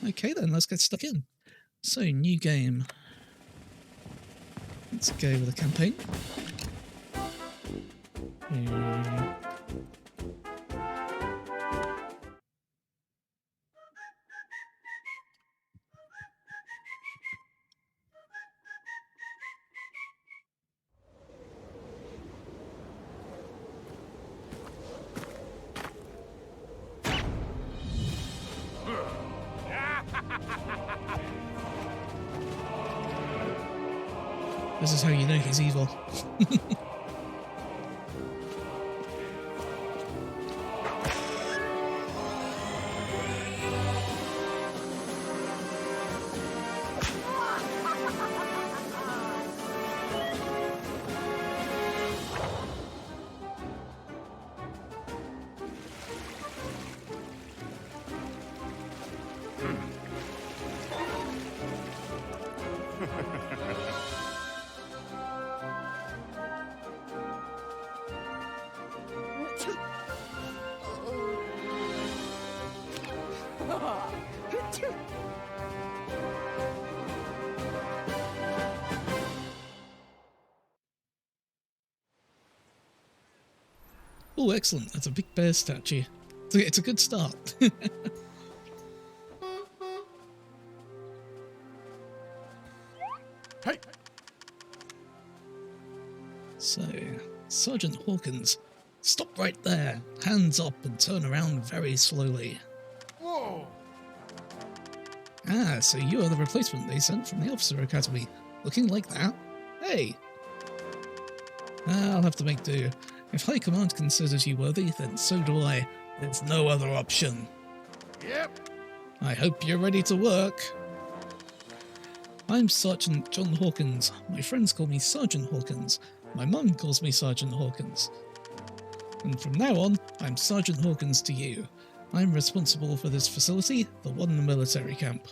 Okay then, let's get stuck in. So, new game. Let's go with a campaign. This is how you know he's evil. Oh, excellent. That's a big bear statue. It's a good start. Hey! So, Sergeant Hawkins, stop right there. Hands up and turn around very slowly. Whoa! Ah, so you are the replacement they sent from the Officer Academy. Looking like that? Hey! I'll have to make do. If High Command considers you worthy, then so do I. There's no other option. Yep. I hope you're ready to work. I'm Sergeant John Hawkins. My friends call me Sergeant Hawkins. My mum calls me Sergeant Hawkins. And from now on, I'm Sergeant Hawkins to you. I'm responsible for this facility, the one military camp.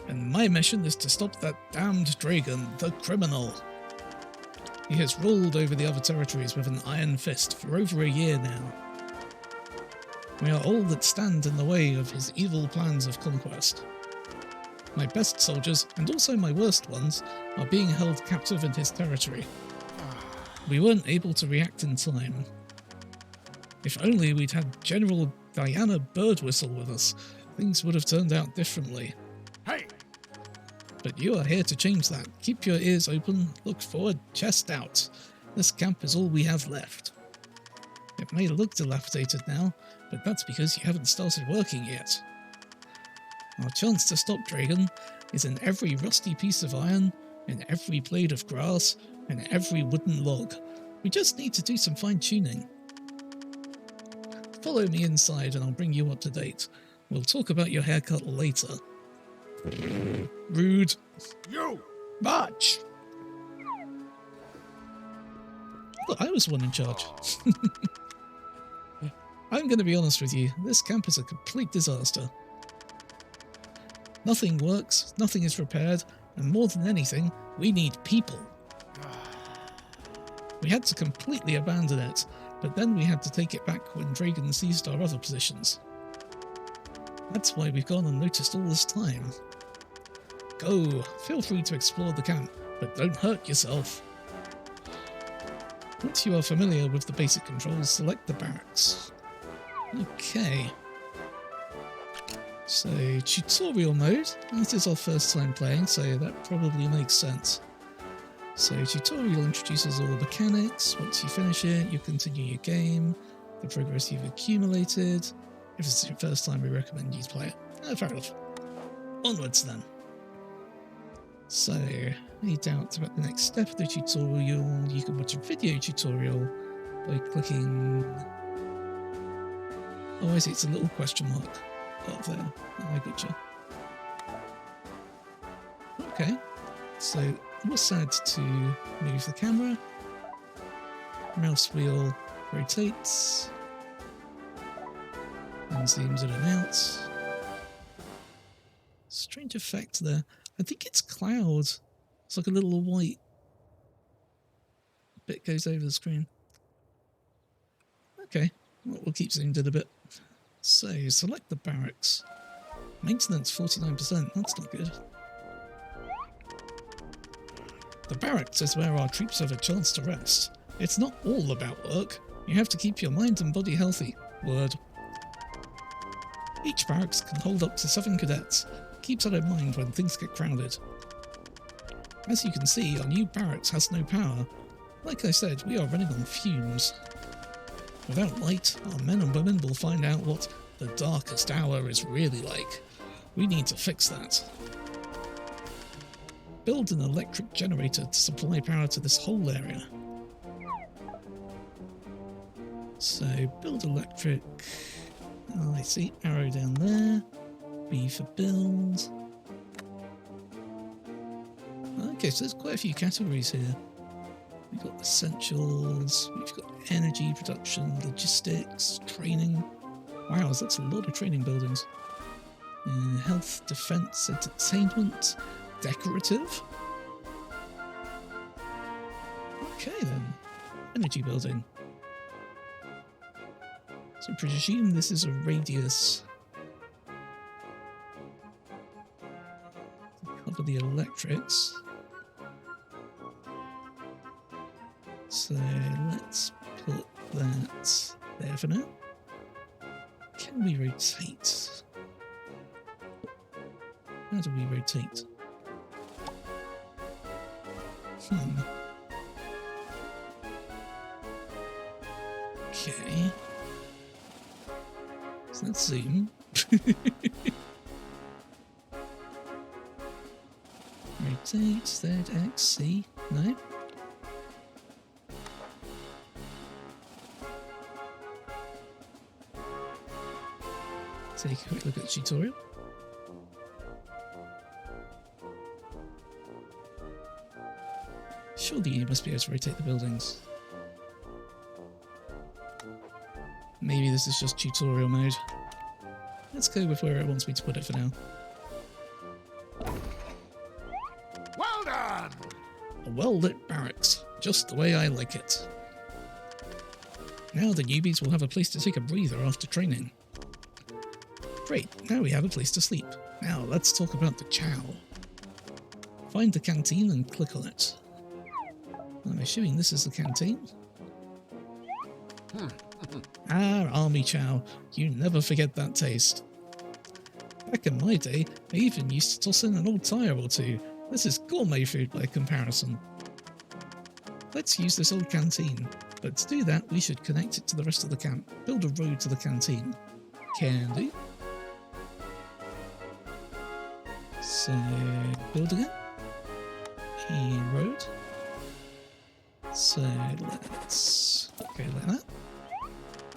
And my mission is to stop that damned dragon, the criminal. He has ruled over the other territories with an iron fist for over a year now. We are all that stand in the way of his evil plans of conquest. My best soldiers, and also my worst ones, are being held captive in his territory. We weren't able to react in time. If only we'd had General Diana Birdwhistle with us, things would have turned out differently. Hey! But you are here to change that. Keep your ears open, look forward, chest out. This camp is all we have left. It may look dilapidated now, but that's because you haven't started working yet. Our chance to stop Dragon is in every rusty piece of iron, in every blade of grass, and every wooden log. We just need to do some fine-tuning. Follow me inside and I'll bring you up to date. We'll talk about your haircut later. Rude. You! March! Look, I was the one in charge. I'm going to be honest with you, this camp is a complete disaster. Nothing works, nothing is repaired, and more than anything, we need people. We had to completely abandon it, but then we had to take it back when Dragon seized our other positions. That's why we've gone unnoticed all this time. Go, feel free to explore the camp, but don't hurt yourself. Once you are familiar with the basic controls, select the barracks. Okay. So, tutorial mode. This is our first time playing, so that probably makes sense. So, tutorial introduces all the mechanics. Once you finish it, you continue your game, the progress you've accumulated. If it's your first time, we recommend you play it. Fair enough. Onwards then. So, any doubts about the next step of the tutorial? You can watch a video tutorial by clicking... Oh, I see, it's a little question mark up there. Oh, I gotcha. Okay, so we'll decide to move the camera. Mouse wheel rotates and zooms in and out. Strange effect there. I think it's clouds. It's like a little white bit goes over the screen. Okay, we'll keep zoomed in a bit. So, select the barracks. Maintenance 49%, that's not good. The barracks is where our troops have a chance to rest. It's not all about work. You have to keep your mind and body healthy. Word. Each barracks can hold up to 7 cadets. Keep that in mind when things get crowded. As you can see, our new barracks has no power. Like I said, we are running on fumes. Without light, our men and women will find out what the darkest hour is really like. We need to fix that. Build an electric generator to supply power to this whole area. So, build electric. Oh, I see arrow down there. B for build. Okay, so there's quite a few categories here. We've got essentials, we've got energy production, logistics, training. Wow, that's a lot of training buildings. Health, defense, entertainment, decorative. Okay then, energy building. So I presume this is a radius. Cover the electrics. So let's put that there for now. Can we rotate? How do we rotate? Okay. So let's zoom. Rotate, Z, X, C. No. Take a quick look at the tutorial. Surely you must be able to rotate the buildings. Maybe this is just tutorial mode. Let's go with where it wants me to put it for now. Well done! A well-lit barracks, just the way I like it. Now the newbies will have a place to take a breather after training. Great, now we have a place to sleep. Now let's talk about the chow. Find the canteen and click on it. I'm assuming this is the canteen. Army chow. You never forget that taste. Back in my day, I even used to toss in an old tire or two. This is gourmet food by comparison. Let's use this old canteen, but to do that we should connect it to the rest of the camp. Build a road to the canteen. Can do. So, building it. A road. So, let's go like that.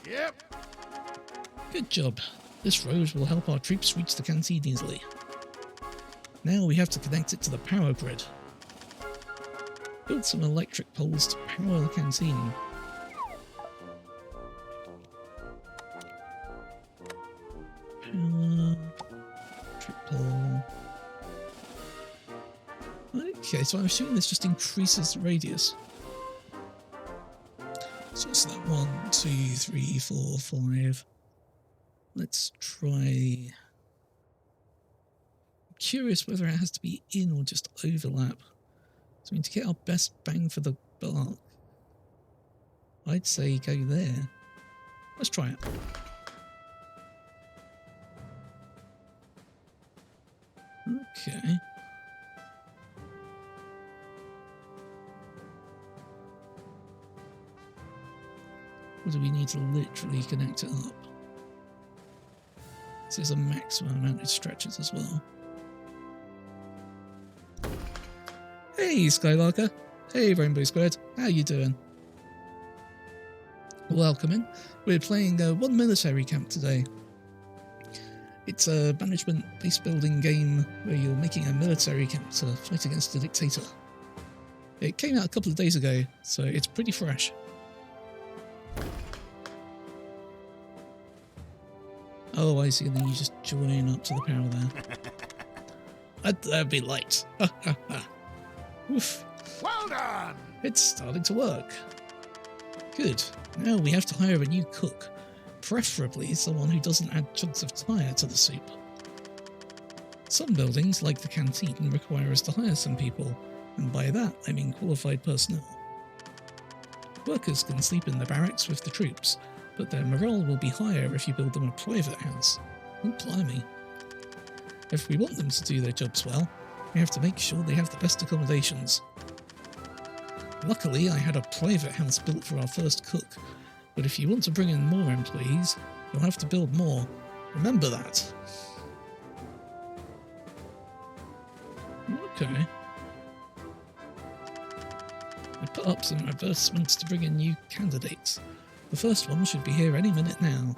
Yep. Good job. This road will help our troops reach the canteen easily. Now we have to connect it to the power grid. Build some electric poles to power the canteen. Power. Electric pole. Okay, so I'm assuming this just increases the radius. So what's that? 1, 2, 3, 4, 5. Let's try. I'm curious whether it has to be in or just overlap. So I mean, to get our best bang for the buck, I'd say go there. Let's try it. Okay. Or do we need to literally connect it up? This is a maximum amount of stretches as well. Hey Skylarker! Hey Rainbow Squared, how you doing? Welcome in. We're playing one military camp today. It's a management base building game where you're making a military camp to fight against a dictator. It came out a couple of days ago, so it's pretty fresh. Oh, I see, and then you just join up to the power there. That'd be light. Oof. Well done! It's starting to work. Good. Now we have to hire a new cook. Preferably someone who doesn't add chunks of tyre to the soup. Some buildings, like the canteen, require us to hire some people, and by that I mean qualified personnel. Workers can sleep in the barracks with the troops, but their morale will be higher if you build them a private house. Oh, blimey. If we want them to do their jobs well, we have to make sure they have the best accommodations. Luckily, I had a private house built for our first cook, but if you want to bring in more employees, you'll have to build more. Remember that. Okay. I put up some advertisements to bring in new candidates. The first one should be here any minute now.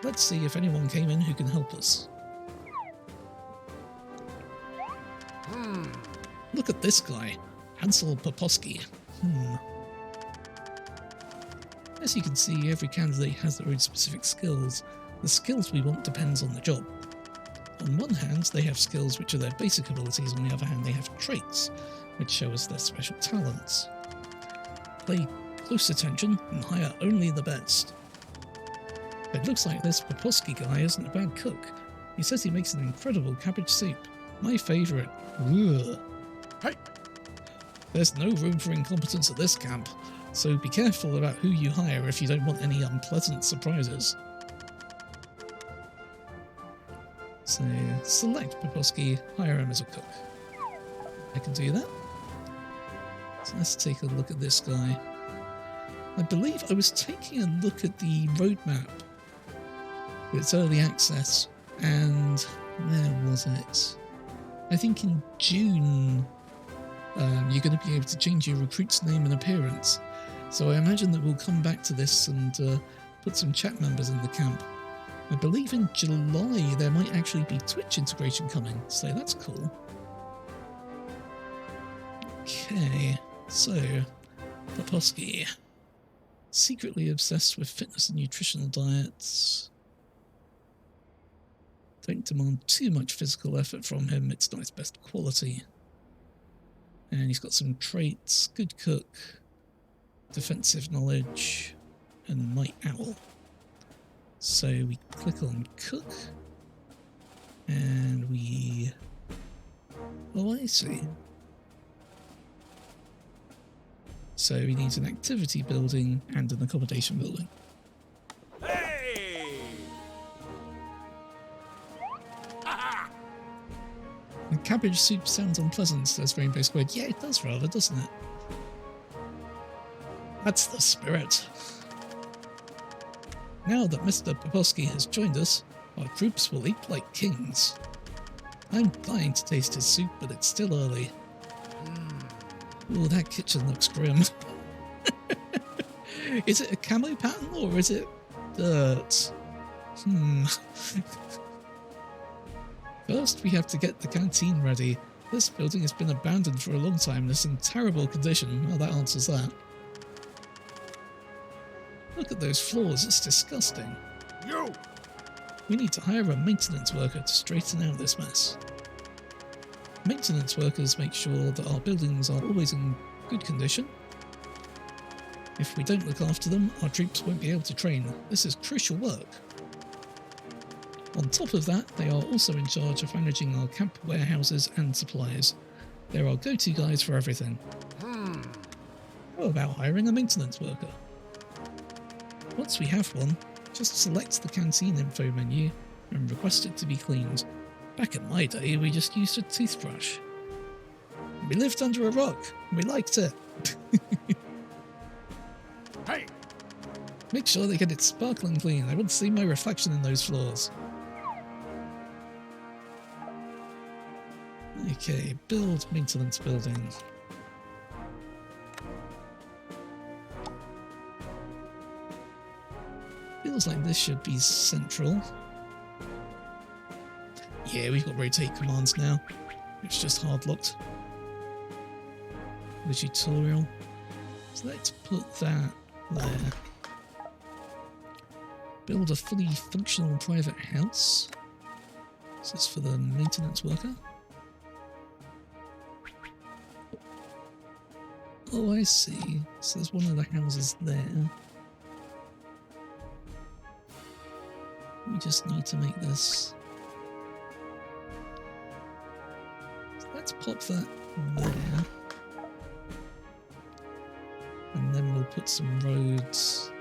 Let's see if anyone came in who can help us. Look at this guy, Hansel Poposki. As you can see, every candidate has their own specific skills. The skills we want depends on the job. On one hand, they have skills which are their basic abilities, on the other hand they have traits, which show us their special talents. Pay close attention and hire only the best. It looks like this Poposki guy isn't a bad cook. He says he makes an incredible cabbage soup. My favourite. Ugh. Hey! There's no room for incompetence at this camp, so be careful about who you hire if you don't want any unpleasant surprises. So, select Poposki, hire him as a cook. I can do that. So let's take a look at this guy. I believe I was taking a look at the roadmap. It's early access, and where was it? I think in June you're going to be able to change your recruit's name and appearance. So I imagine that we'll come back to this and put some chat members in the camp. I believe in July there might actually be Twitch integration coming, so that's cool. Okay, so Poposki. Secretly obsessed with fitness and nutritional diets. Don't demand too much physical effort from him, it's not his best quality. And he's got some traits: good cook, defensive knowledge, and night owl. So we click on cook, and we... Oh, I see. So he needs an activity building and an accommodation building. Hey! The cabbage soup sounds unpleasant, says Rainbow Squid. Yeah, it does rather, doesn't it? That's the spirit. Now that Mr. Poposki has joined us, our troops will eat like kings. I'm dying to taste his soup, but it's still early. Oh, that kitchen looks grim. Is it a camo pattern or is it dirt? First, we have to get the canteen ready. This building has been abandoned for a long time and is in terrible condition. Well, that answers that. Look at those floors, it's disgusting. You! We need to hire a maintenance worker to straighten out this mess. Maintenance workers make sure that our buildings are always in good condition. If we don't look after them, our troops won't be able to train. This is crucial work. On top of that, they are also in charge of managing our camp warehouses and supplies. They're our go-to guys for everything. How about hiring a maintenance worker? Once we have one, just select the canteen info menu and request it to be cleaned. Back in my day, we just used a toothbrush. We lived under a rock, and we liked it. Hey! Make sure they get it sparkling clean. I want to see my reflection in those floors. Okay, build maintenance building. Feels like this should be central. Yeah, we've got rotate commands now. It's just hard locked. The tutorial. So let's put that there. Build a fully functional private house. This is for the maintenance worker. Oh, I see. So there's one of the houses there. We just need to make this. So let's pop that there. And then we'll put some roads.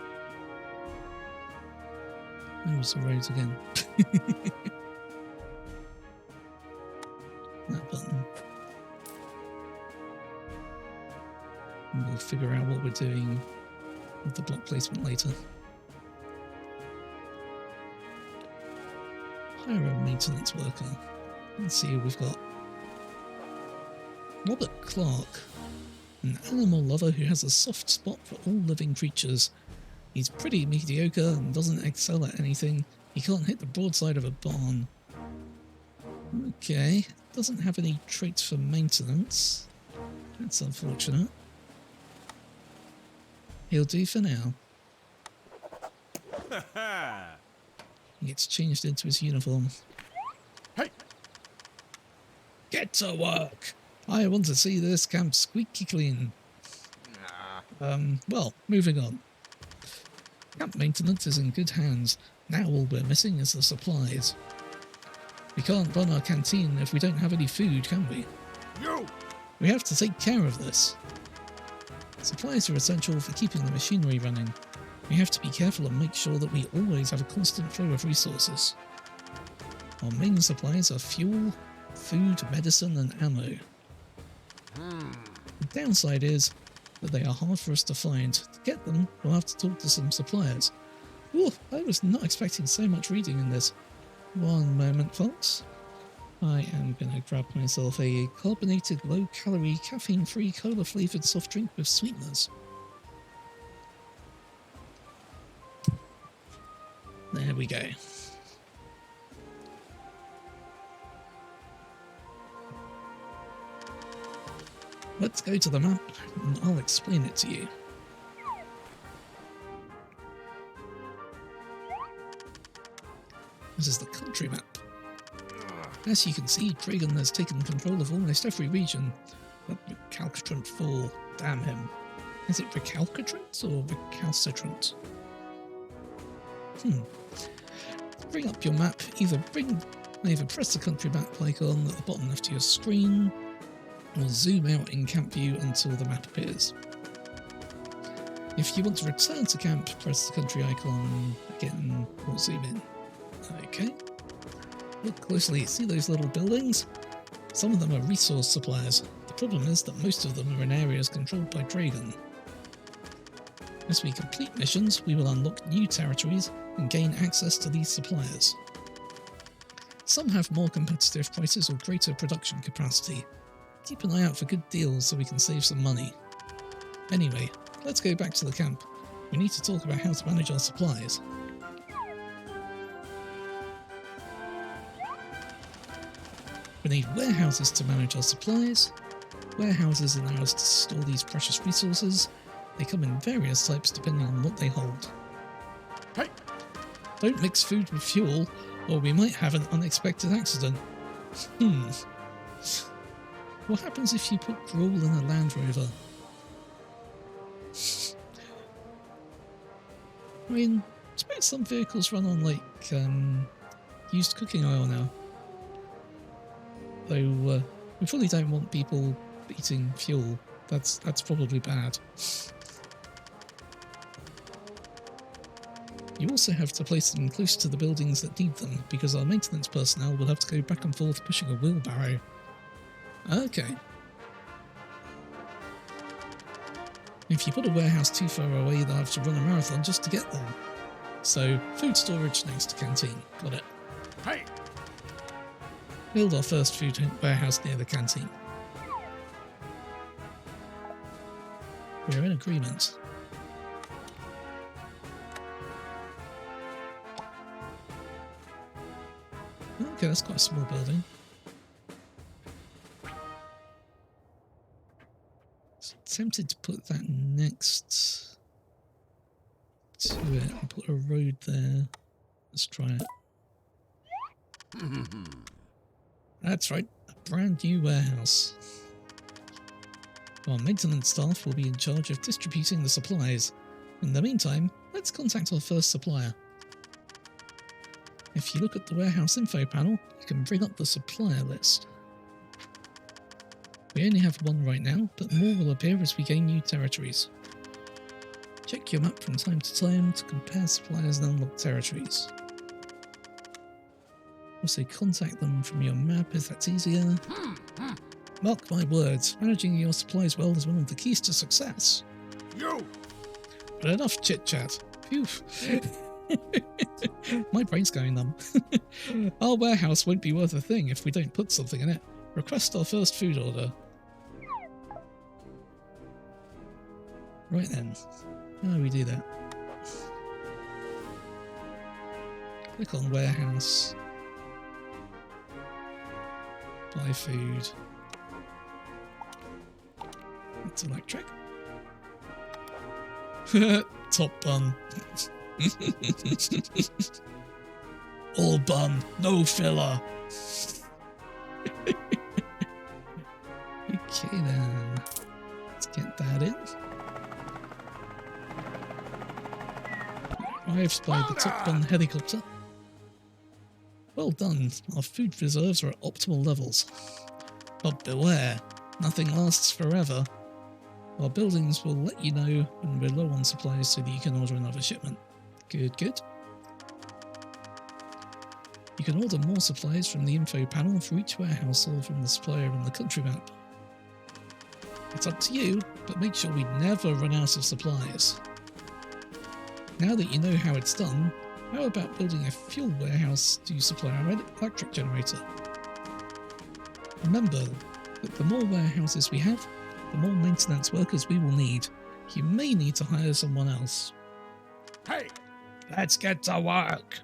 Where was the roads again? That button. And we'll figure out what we're doing with the block placement later. Hire a maintenance worker. Let's see who we've got. Robert Clark, an animal lover who has a soft spot for all living creatures. He's pretty mediocre and doesn't excel at anything. He can't hit the broadside of a barn. Okay, doesn't have any traits for maintenance. That's unfortunate. He'll do for now. He gets changed into his uniform. Hey! Get to work! I want to see this camp squeaky clean. Well, moving on. Camp maintenance is in good hands. Now all we're missing is the supplies. We can't run our canteen if we don't have any food, can we? You! We have to take care of this. Supplies are essential for keeping the machinery running. We have to be careful and make sure that we always have a constant flow of resources. Our main supplies are fuel, food, medicine and ammo. The downside is that they are hard for us to find. To get them, we'll have to talk to some suppliers. Ooh, I was not expecting so much reading in this. One moment, folks. I am going to grab myself a carbonated, low-calorie, caffeine-free, cola-flavoured soft drink with sweeteners. There we go. Let's go to the map and I'll explain it to you. This is the country map. As you can see, Dragon has taken control of almost every region. But recalcitrant 4, damn him. Is it recalcitrant or recalcitrant? Bring up your map, either press the country map icon at the bottom left of your screen, or zoom out in camp view until the map appears. If you want to return to camp, press the country icon again or zoom in. Okay. Look closely, see those little buildings? Some of them are resource suppliers. The problem is that most of them are in areas controlled by Dragon. As we complete missions, we will unlock new territories and gain access to these suppliers. Some have more competitive prices or greater production capacity. Keep an eye out for good deals so we can save some money. Anyway, let's go back to the camp. We need to talk about how to manage our supplies. We need warehouses to manage our supplies. Warehouses allow us to store these precious resources. They come in various types depending on what they hold. Hey! Don't mix food with fuel, or we might have an unexpected accident. What happens if you put gruel in a Land Rover? I mean, I suppose some vehicles run on, like, used cooking oil now. Though, we fully don't want people eating fuel. That's probably bad. You also have to place them close to the buildings that need them, because our maintenance personnel will have to go back and forth pushing a wheelbarrow. Okay. If you put a warehouse too far away, they'll have to run a marathon just to get them. So, food storage next to canteen. Got it. Hey! Build our first food warehouse near the canteen. We're in agreement. Okay, that's quite a small building. So tempted to put that next to it and put a road there. Let's try it. That's right, a brand new warehouse. Our maintenance staff will be in charge of distributing the supplies. In the meantime, let's contact our first supplier. If you look at the warehouse info panel, you can bring up the supplier list. We only have one right now, but more will appear as we gain new territories. Check your map from time to time to compare suppliers and unlock territories. Also contact them from your map if that's easier. Mark my words, managing your supplies well is one of the keys to success. You! But enough chit-chat. Phew. My brain's going numb. Our warehouse won't be worth a thing if we don't put something in it. Request our first food order. Right then. How do we do that? Click on warehouse. Buy food. That's electric. Top bun. All bun, no filler. Okay then. Let's get that in. I've spied the top bun helicopter. Well done, our food reserves are at optimal levels. But beware, nothing lasts forever. Our buildings will let you know when we're low on supplies so that you can order another shipment. Good, good. You can order more supplies from the info panel for each warehouse or from the supplier on the country map. It's up to you, but make sure we never run out of supplies. Now that you know how it's done, how about building a fuel warehouse to supply our electric generator? Remember that the more warehouses we have, the more maintenance workers we will need. You may need to hire someone else. Hey! Let's get to work!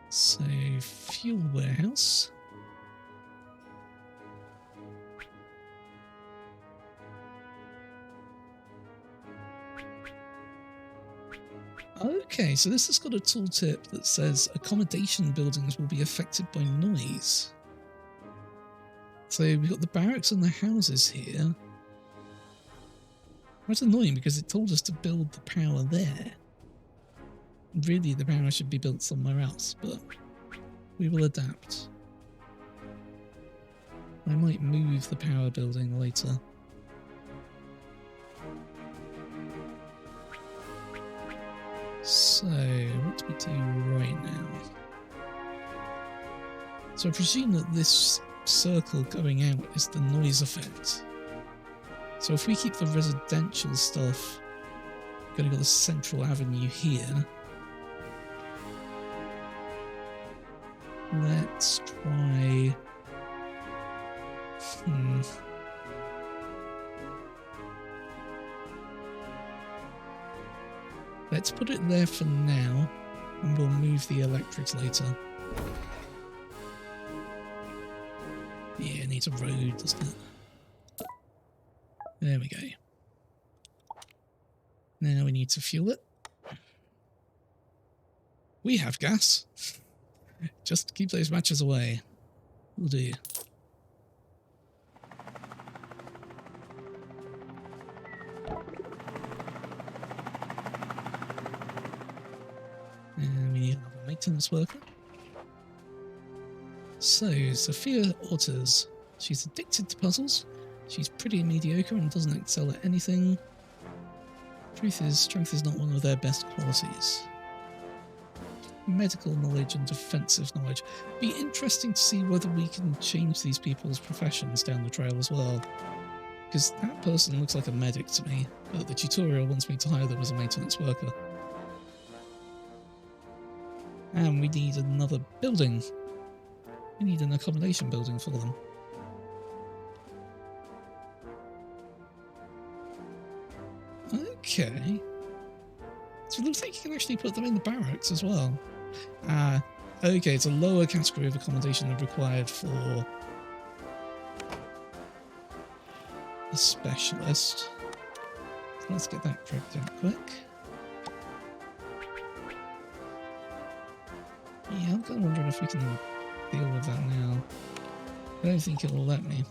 So, fuel warehouse. Okay, so this has got a tooltip that says accommodation buildings will be affected by noise. So we've got the barracks and the houses here. That's annoying because it told us to build the power there. Really, the power should be built somewhere else, but we will adapt. I might move the power building later. So, what do we do right now? So I presume that this circle going out is the noise effect. So if we keep the residential stuff, we're going to go the central avenue here. Let's try... Let's put it there for now, and we'll move the electrics later. Yeah, it needs a road, doesn't it? There we go. Now we need to fuel it. We have gas. Just keep those matches away. Will do. And we need another maintenance worker. So, Sophia Ortiz. She's addicted to puzzles. She's pretty mediocre and doesn't excel at anything. Truth is, strength is not one of their best qualities. Medical knowledge and defensive knowledge. Be interesting to see whether we can change these people's professions down the trail as well. Because that person looks like a medic to me, but the tutorial wants me to hire them as a maintenance worker. And we need another building. We need an accommodation building for them. Okay. So it looks like you can actually put them in the barracks as well. Okay, it's a lower category of accommodation than required for a specialist. So let's get that checked out quick. Yeah, I'm kind of wondering if we can deal with that now. I don't think it'll let me.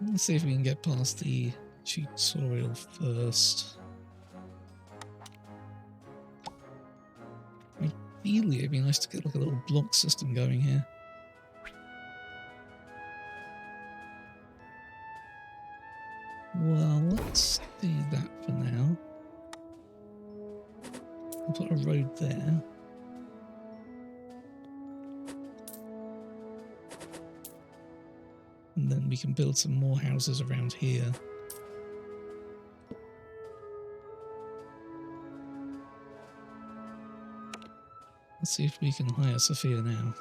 Let's see if we can get past the tutorial first. Ideally, it'd be nice to get like a little block system going here. Well, let's do that for now. We'll put a road there. And then we can build some more houses around here. Let's see if we can hire Sophia now.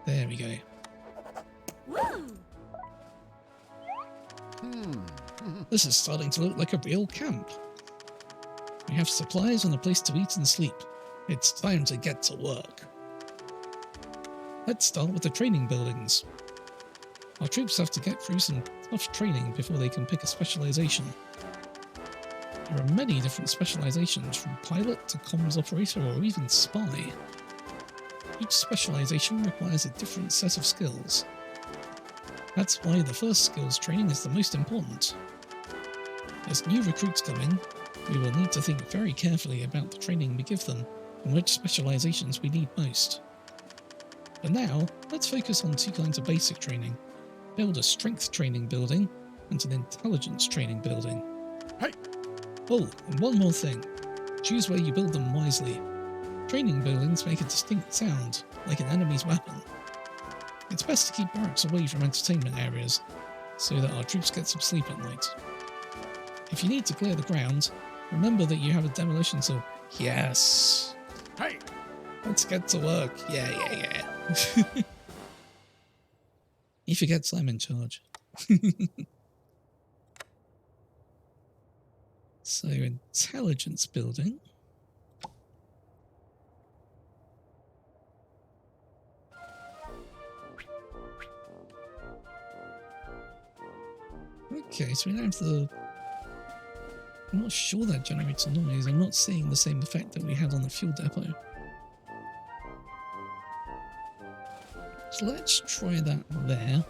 There we go. This is starting to look like a real camp. We have supplies and a place to eat and sleep. It's time to get to work. Let's start with the training buildings. Our troops have to get through some tough training before they can pick a specialization. There are many different specializations, from pilot to comms operator or even spy. Each specialization requires a different set of skills. That's why the first skills training is the most important. As new recruits come in, we will need to think very carefully about the training we give them and which specializations we need most. For now, let's focus on two kinds of basic training. Build a strength training building and an intelligence training building. Hey! Oh, and one more thing. Choose where you build them wisely. Training buildings make a distinct sound, like an enemy's weapon. It's best to keep barracks away from entertainment areas, so that our troops get some sleep at night. If you need to clear the ground, remember that you have a demolition saw. Yes! Hey! Let's get to work. Yeah. He forgets I'm in charge. So, intelligence building. Okay, so we don't have the... I'm not sure that generates a noise. I'm not seeing the same effect that we had on the fuel depot. So let's try that there.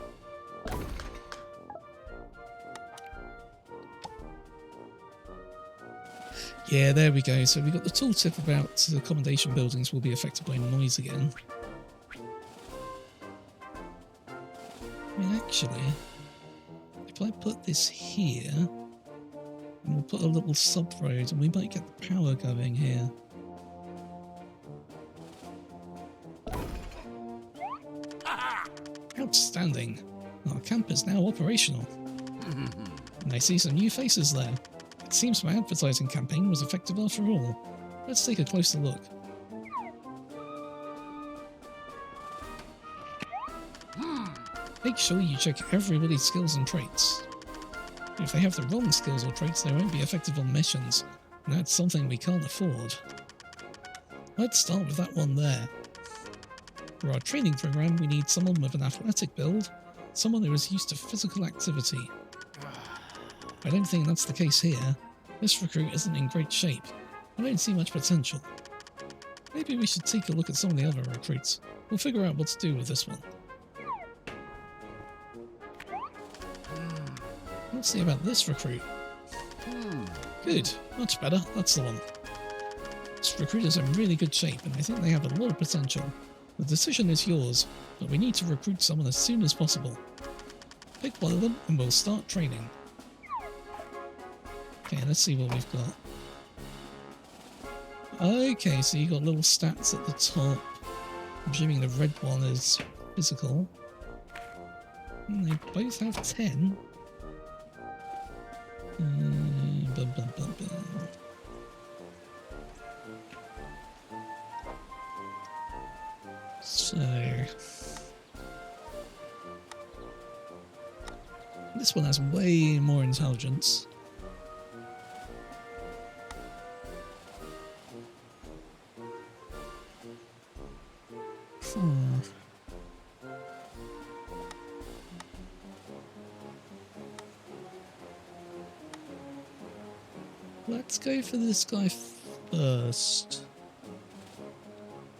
Yeah, there we go. So we got the tooltip about the accommodation buildings will be affected by noise again. I mean, actually, if I put this here, and we'll put a little sub-road, and we might get the power going here. Outstanding. Our camp is now operational. And I see some new faces there. It seems my advertising campaign was effective after all. Let's take a closer look. Make sure you check everybody's skills and traits. If they have the wrong skills or traits, they won't be effective on missions, and that's something we can't afford. Let's start with that one there. For our training program, we need someone with an athletic build, someone who is used to physical activity. I don't think that's the case here. This recruit isn't in great shape. I don't see much potential. Maybe we should take a look at some of the other recruits. We'll figure out what to do with this one. Let's see about this recruit. Good, much better, that's the one. This recruit is in really good shape, and I think they have a lot of potential. The decision is yours, but we need to recruit someone as soon as possible. Pick one of them and we'll start training. Okay, let's see what we've got. Okay, so you got little stats at the top. I'm assuming the red one is physical. And they both have 10. Bum, bum, bum, bum. So this one has way more intelligence. Let's go for this guy first.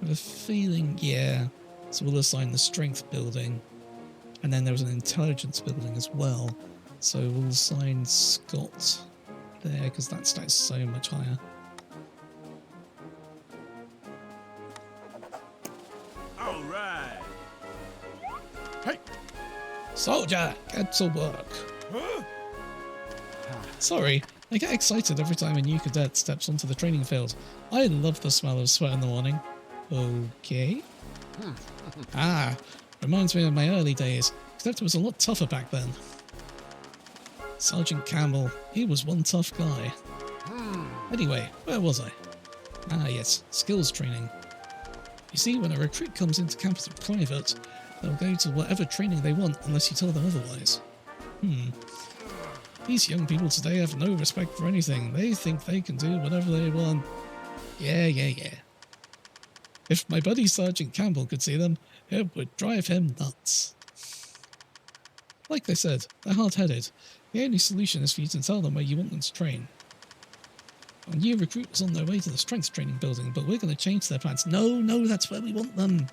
I have a feeling, yeah, So we'll assign the strength building. And then there was an intelligence building as well. So we'll assign Scott there because that stats so much higher. All right. Hey. Soldier, get to work. Huh? Sorry, I get excited every time a new cadet steps onto the training field. I love the smell of sweat in the morning. Okay. Reminds me of my early days, except it was a lot tougher back then. Sergeant Campbell, he was one tough guy. Anyway, where was I? Ah yes, skills training. You see, when a recruit comes into camp as a private, they'll go to whatever training they want unless you tell them otherwise. These young people today have no respect for anything. They think they can do whatever they want. Yeah. If my buddy Sergeant Campbell could see them, it would drive him nuts. Like I said, they're hard-headed. The only solution is for you to tell them where you want them to train. A new recruit was on their way to the strength training building, but we're going to change their plans. No, that's where we want them.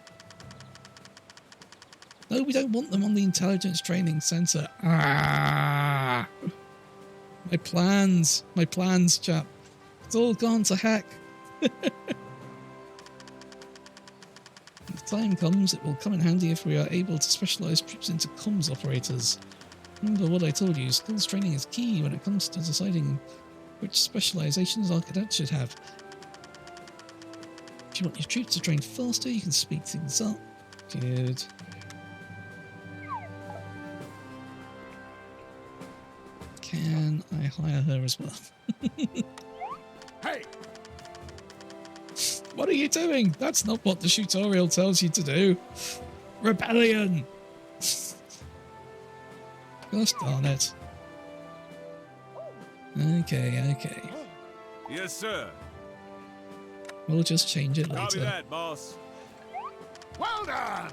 No, we don't want them on the intelligence training center. My plans, chap. It's all gone to heck. When the time comes, it will come in handy if we are able to specialize troops into comms operators. Remember what I told you, skills training is key when it comes to deciding which specializations our cadets should have. If you want your troops to train faster, you can speed things up. Good. Can I hire her as well? Hey. What are you doing? That's not what the tutorial tells you to do. Rebellion! Gosh darn it. Okay. Yes, sir. We'll just change it Copy later. that, boss. Well done.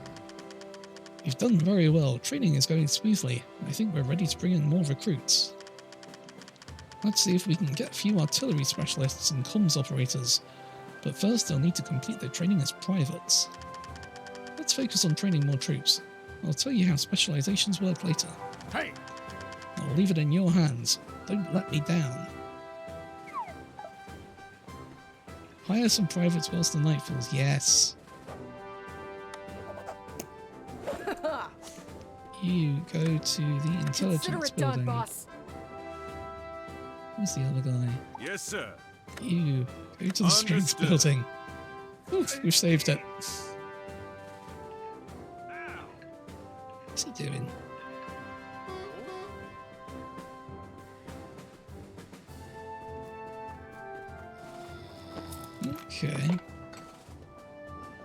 You've done very well. Training is going smoothly. I think we're ready to bring in more recruits. Let's see if we can get a few artillery specialists and comms operators. But first they'll need to complete their training as privates. Let's focus on training more troops. I'll tell you how specializations work later. Hey. I'll leave it in your hands. Don't let me down. Hire some privates whilst the night falls. Yes. You go to the intelligence Consider it building. done, boss. Where's the other guy? Yes, sir. You go to the strength Understood. building. Oof, we've saved it. What's he doing? Okay.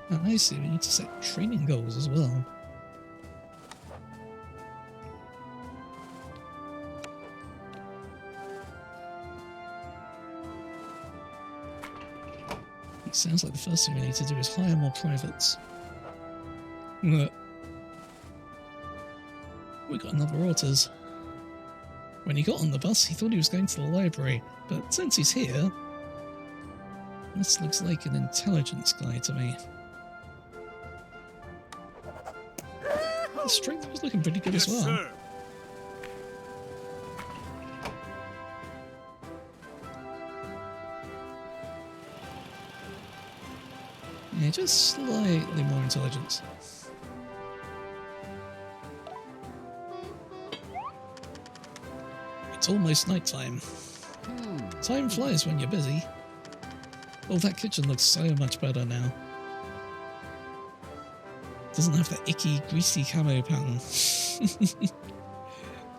Oh, I see. We need to set training goals as well. It sounds like the first thing we need to do is hire more privates. We got another orders. When he got on the bus, he thought he was going to the library, but since he's here, this looks like an intelligence guy to me. The strength was looking pretty good Yes, as well. sir. Yeah, just slightly more intelligence. It's almost night time. Time flies when you're busy. Oh, that kitchen looks so much better now. Doesn't have that icky, greasy camo pattern.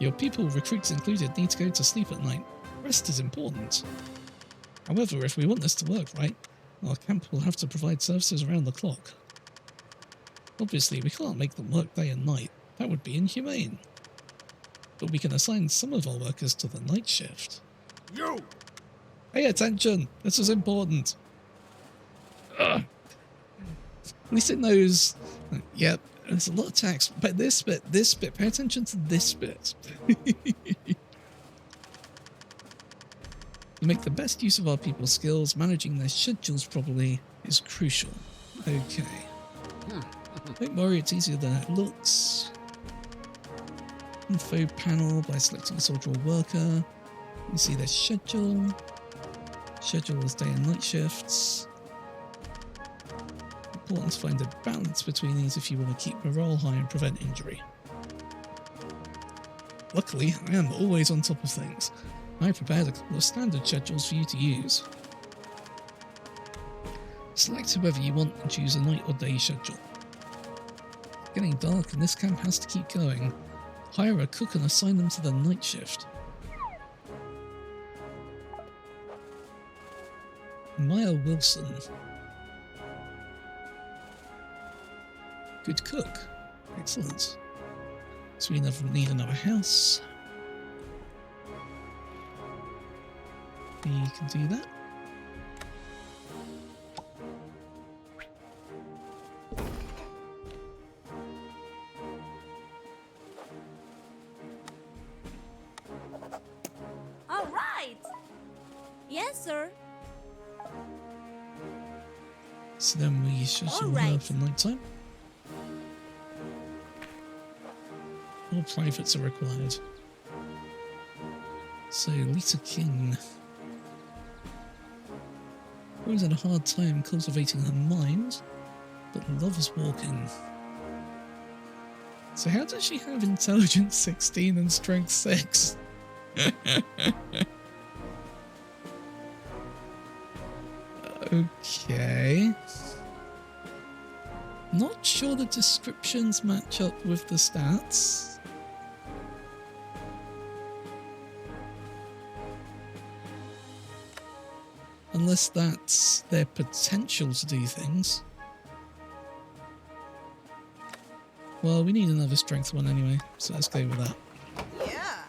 Your people, recruits included, need to go to sleep at night. Rest is important. However, if we want this to work right, our camp will have to provide services around the clock. Obviously, we can't make them work day and night. That would be inhumane. But we can assign some of our workers to the night shift. You. Pay attention! This is important! Ugh. At least it knows... Yep, there's a lot of text, but this bit, pay attention to this bit. To make the best use of our people's skills, managing their schedules properly is crucial. Okay. Don't worry, it's easier than it looks. Info panel by selecting a soldier or worker. You see their schedule. Schedule is day and night shifts. Important to find a balance between these if you want to keep morale high and prevent injury. Luckily, I am always on top of things. I prepared a couple of standard schedules for you to use. Select whoever you want and choose a night or day schedule. Getting dark and this camp has to keep going. Hire a cook and assign them to the night shift. Maya Wilson. Good cook. Excellent. So we need another house. We can do that. All right. Yes, sir. So then we schedule her for nighttime. All privates are required. So Lita King. Rose had a hard time cultivating her mind, but loves walking. So how does she have intelligence 16 and strength 6? Okay. Not sure the descriptions match up with the stats. Unless that's their potential to do things. Well, we need another strength one anyway, so let's go with that. Yeah.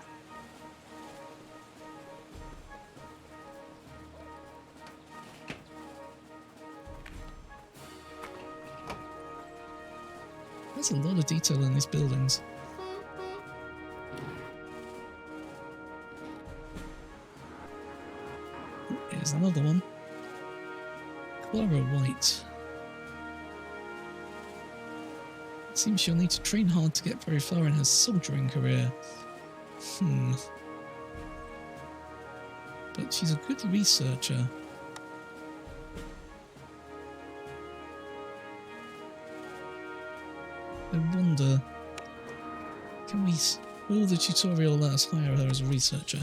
There's a lot of detail in these buildings. Here's another one. Clara White. It seems she'll need to train hard to get very far in her soldiering career. But she's a good researcher. I wonder, will the tutorial let us hire her as a researcher?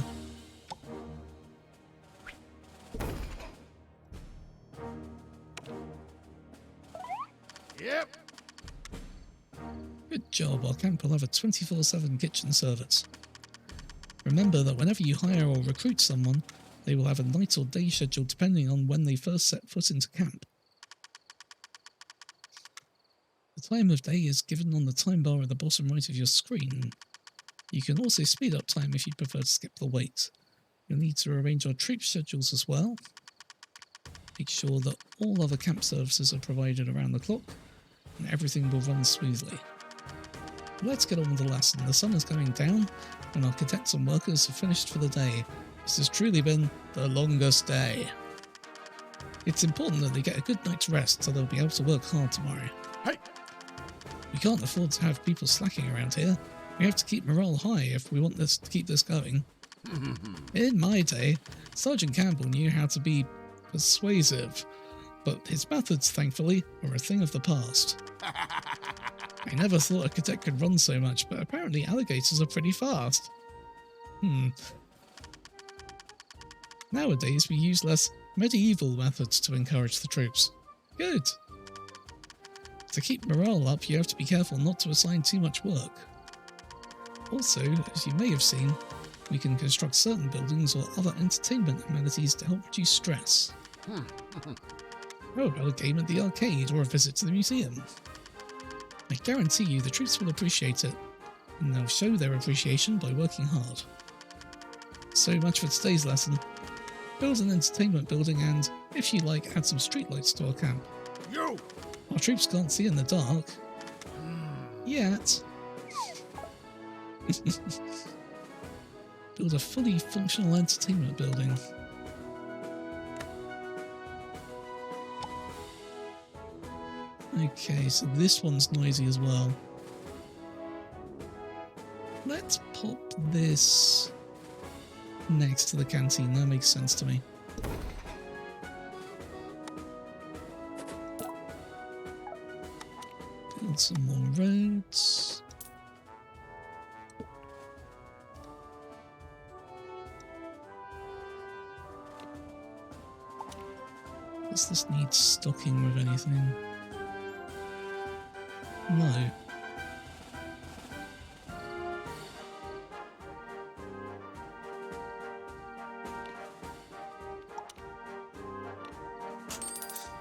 Yep. Good job, our camp will have a 24/7 kitchen service. Remember that whenever you hire or recruit someone, they will have a night or day schedule depending on when they first set foot into camp. The time of day is given on the time bar at the bottom right of your screen. You can also speed up time if you prefer to skip the wait. You'll need to arrange your troop schedules as well. Make sure that all other camp services are provided around the clock, and everything will run smoothly. Let's get on with the lesson. The sun is going down, and our cadets and workers have finished for the day. This has truly been the longest day. It's important that they get a good night's rest so they'll be able to work hard tomorrow. Hey. We can't afford to have people slacking around here. We have to keep morale high if we want to keep this going. In my day, Sergeant Campbell knew how to be persuasive, but his methods, thankfully, are a thing of the past. I never thought a cadet could run so much, but apparently alligators are pretty fast. Nowadays, we use less medieval methods to encourage the troops. Good. To keep morale up, you have to be careful not to assign too much work. Also, as you may have seen, we can construct certain buildings or other entertainment amenities to help reduce stress. How about a game at the arcade or a visit to the museum? I guarantee you the troops will appreciate it, and they'll show their appreciation by working hard. So much for today's lesson. Build an entertainment building and, if you like, add some streetlights to our camp. You. Our troops can't see in the dark. Yet. Build a fully functional entertainment building. Okay, so this one's noisy as well. Let's pop this next to the canteen. That makes sense to me. Build some more roads. Does this need stocking with anything? No.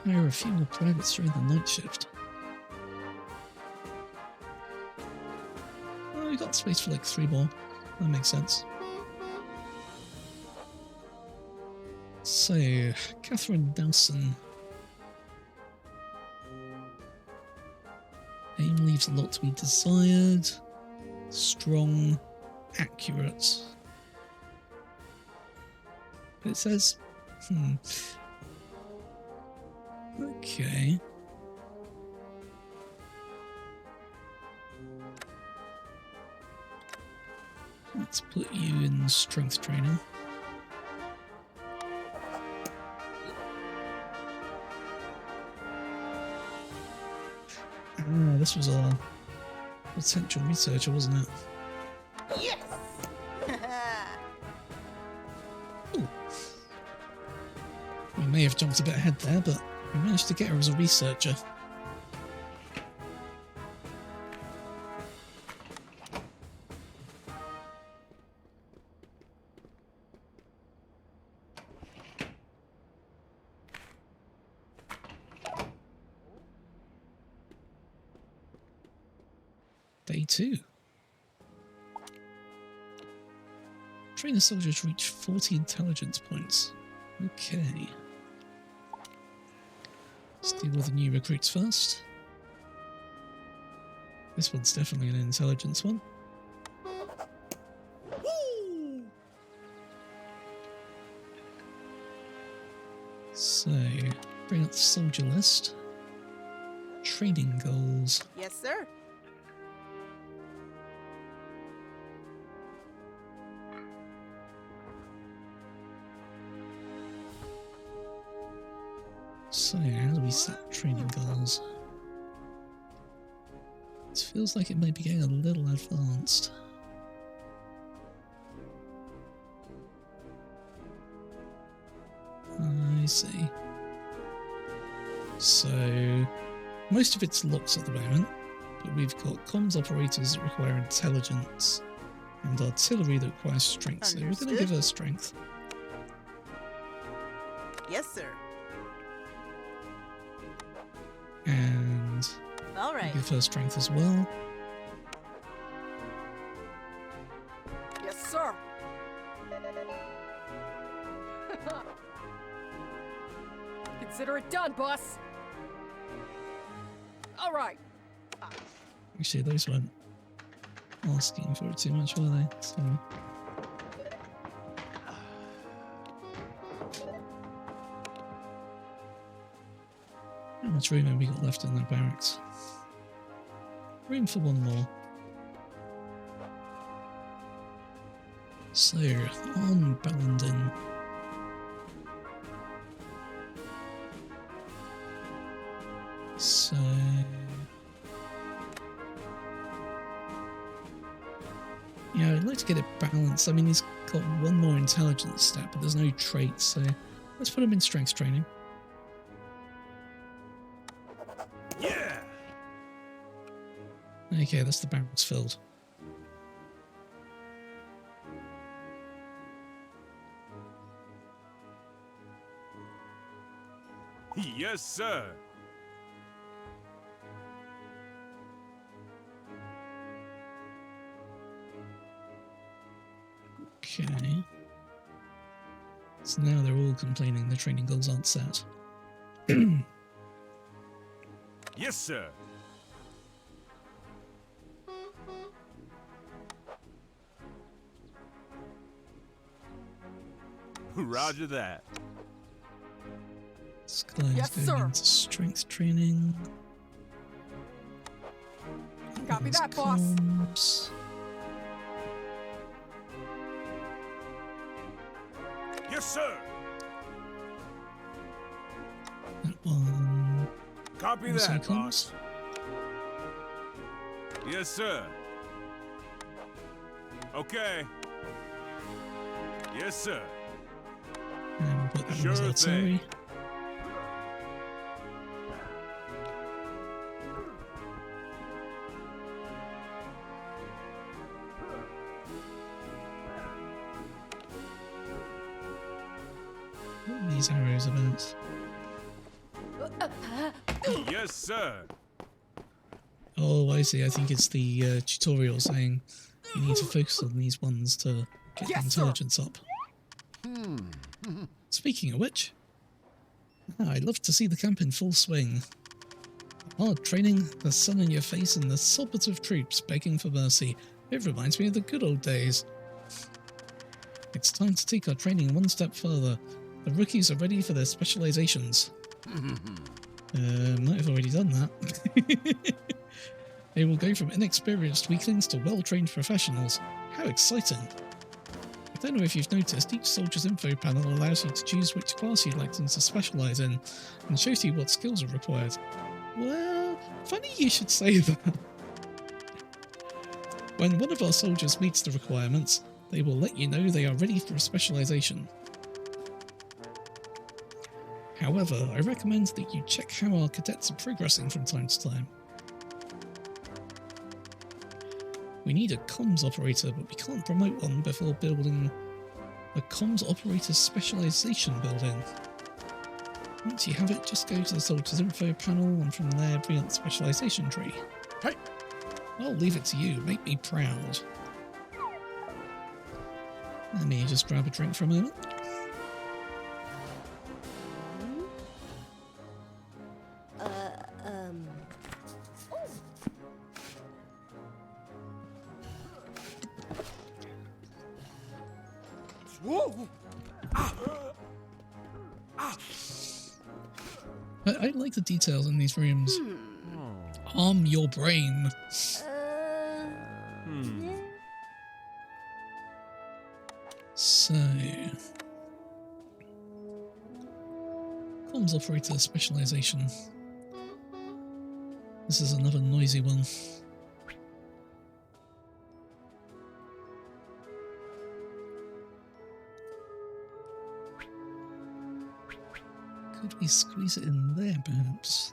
Hire a few more privates during the night shift. Oh, we got space for like 3 more. That makes sense. So, Catherine Dawson. Aim leaves a lot to be desired. Strong, accurate. It says, okay. Let's put you in strength training. Ah, this was a potential researcher, wasn't it? Yes! Ooh. We may have jumped a bit ahead there, but we managed to get her as a researcher. Day 2. Train the soldiers to reach 40 intelligence points. Okay. Let's deal with the new recruits first. This one's definitely an intelligence one. So, bring up the soldier list. Training goals. Yes, sir. So, how do we set training goals? It feels like it may be getting a little advanced. I see. So, most of it's locks at the moment, but we've got comms operators that require intelligence and artillery that requires strength, so we're going to Understood. give her strength. Yes, sir. And All right. give her strength as well. Yes, sir. Consider it done, boss. All right. Actually, those weren't asking for it too much, were they? So, how much room have we got left in that barracks? Room for one more. So, on Ballenden. So... yeah, I'd like to get it balanced. I mean, he's got one more intelligence stat, but there's no traits, so let's put him in strength training. Yeah! Okay, that's the barracks filled. Yes, sir. Okay. So now they're all complaining the training goals aren't set. Yes, sir. Roger that. This guy's Yes, going sir. into strength training. Copy There's that, boss. comms. Yes, sir. That one. Copy Also that, comms. boss. Yes, sir. Okay. Yes, sir. And we'll put that one as Sure artillery. thing. What are these arrows about? Yes, sir. Oh, I see. I think it's the tutorial saying you need to focus on these ones to get the Yes, sir. intelligence up. Speaking of which, I'd love to see the camp in full swing. Hard training, the sun in your face, and the sobbot of troops begging for mercy. It reminds me of the good old days. It's time to take our training one step further. The rookies are ready for their specializations. Might have already done that. They will go from inexperienced weaklings to well-trained professionals. How exciting! I don't know if you've noticed, each soldier's info panel allows you to choose which class you'd like them to specialise in, and shows you what skills are required. Well, funny you should say that. When one of our soldiers meets the requirements, they will let you know they are ready for a specialisation. However, I recommend that you check how our cadets are progressing from time to time. We need a comms operator, but we can't promote one before building a comms operator specialisation building. Once you have it, just go to the soldier's info panel and from there bring up the specialisation tree. Hey! I'll leave it to you, make me proud. Let me just grab a drink for a moment. Whoa! I like the details in these rooms. Arm your brain. So, comms operator specialization. This is another noisy one. Could we squeeze it in there, perhaps?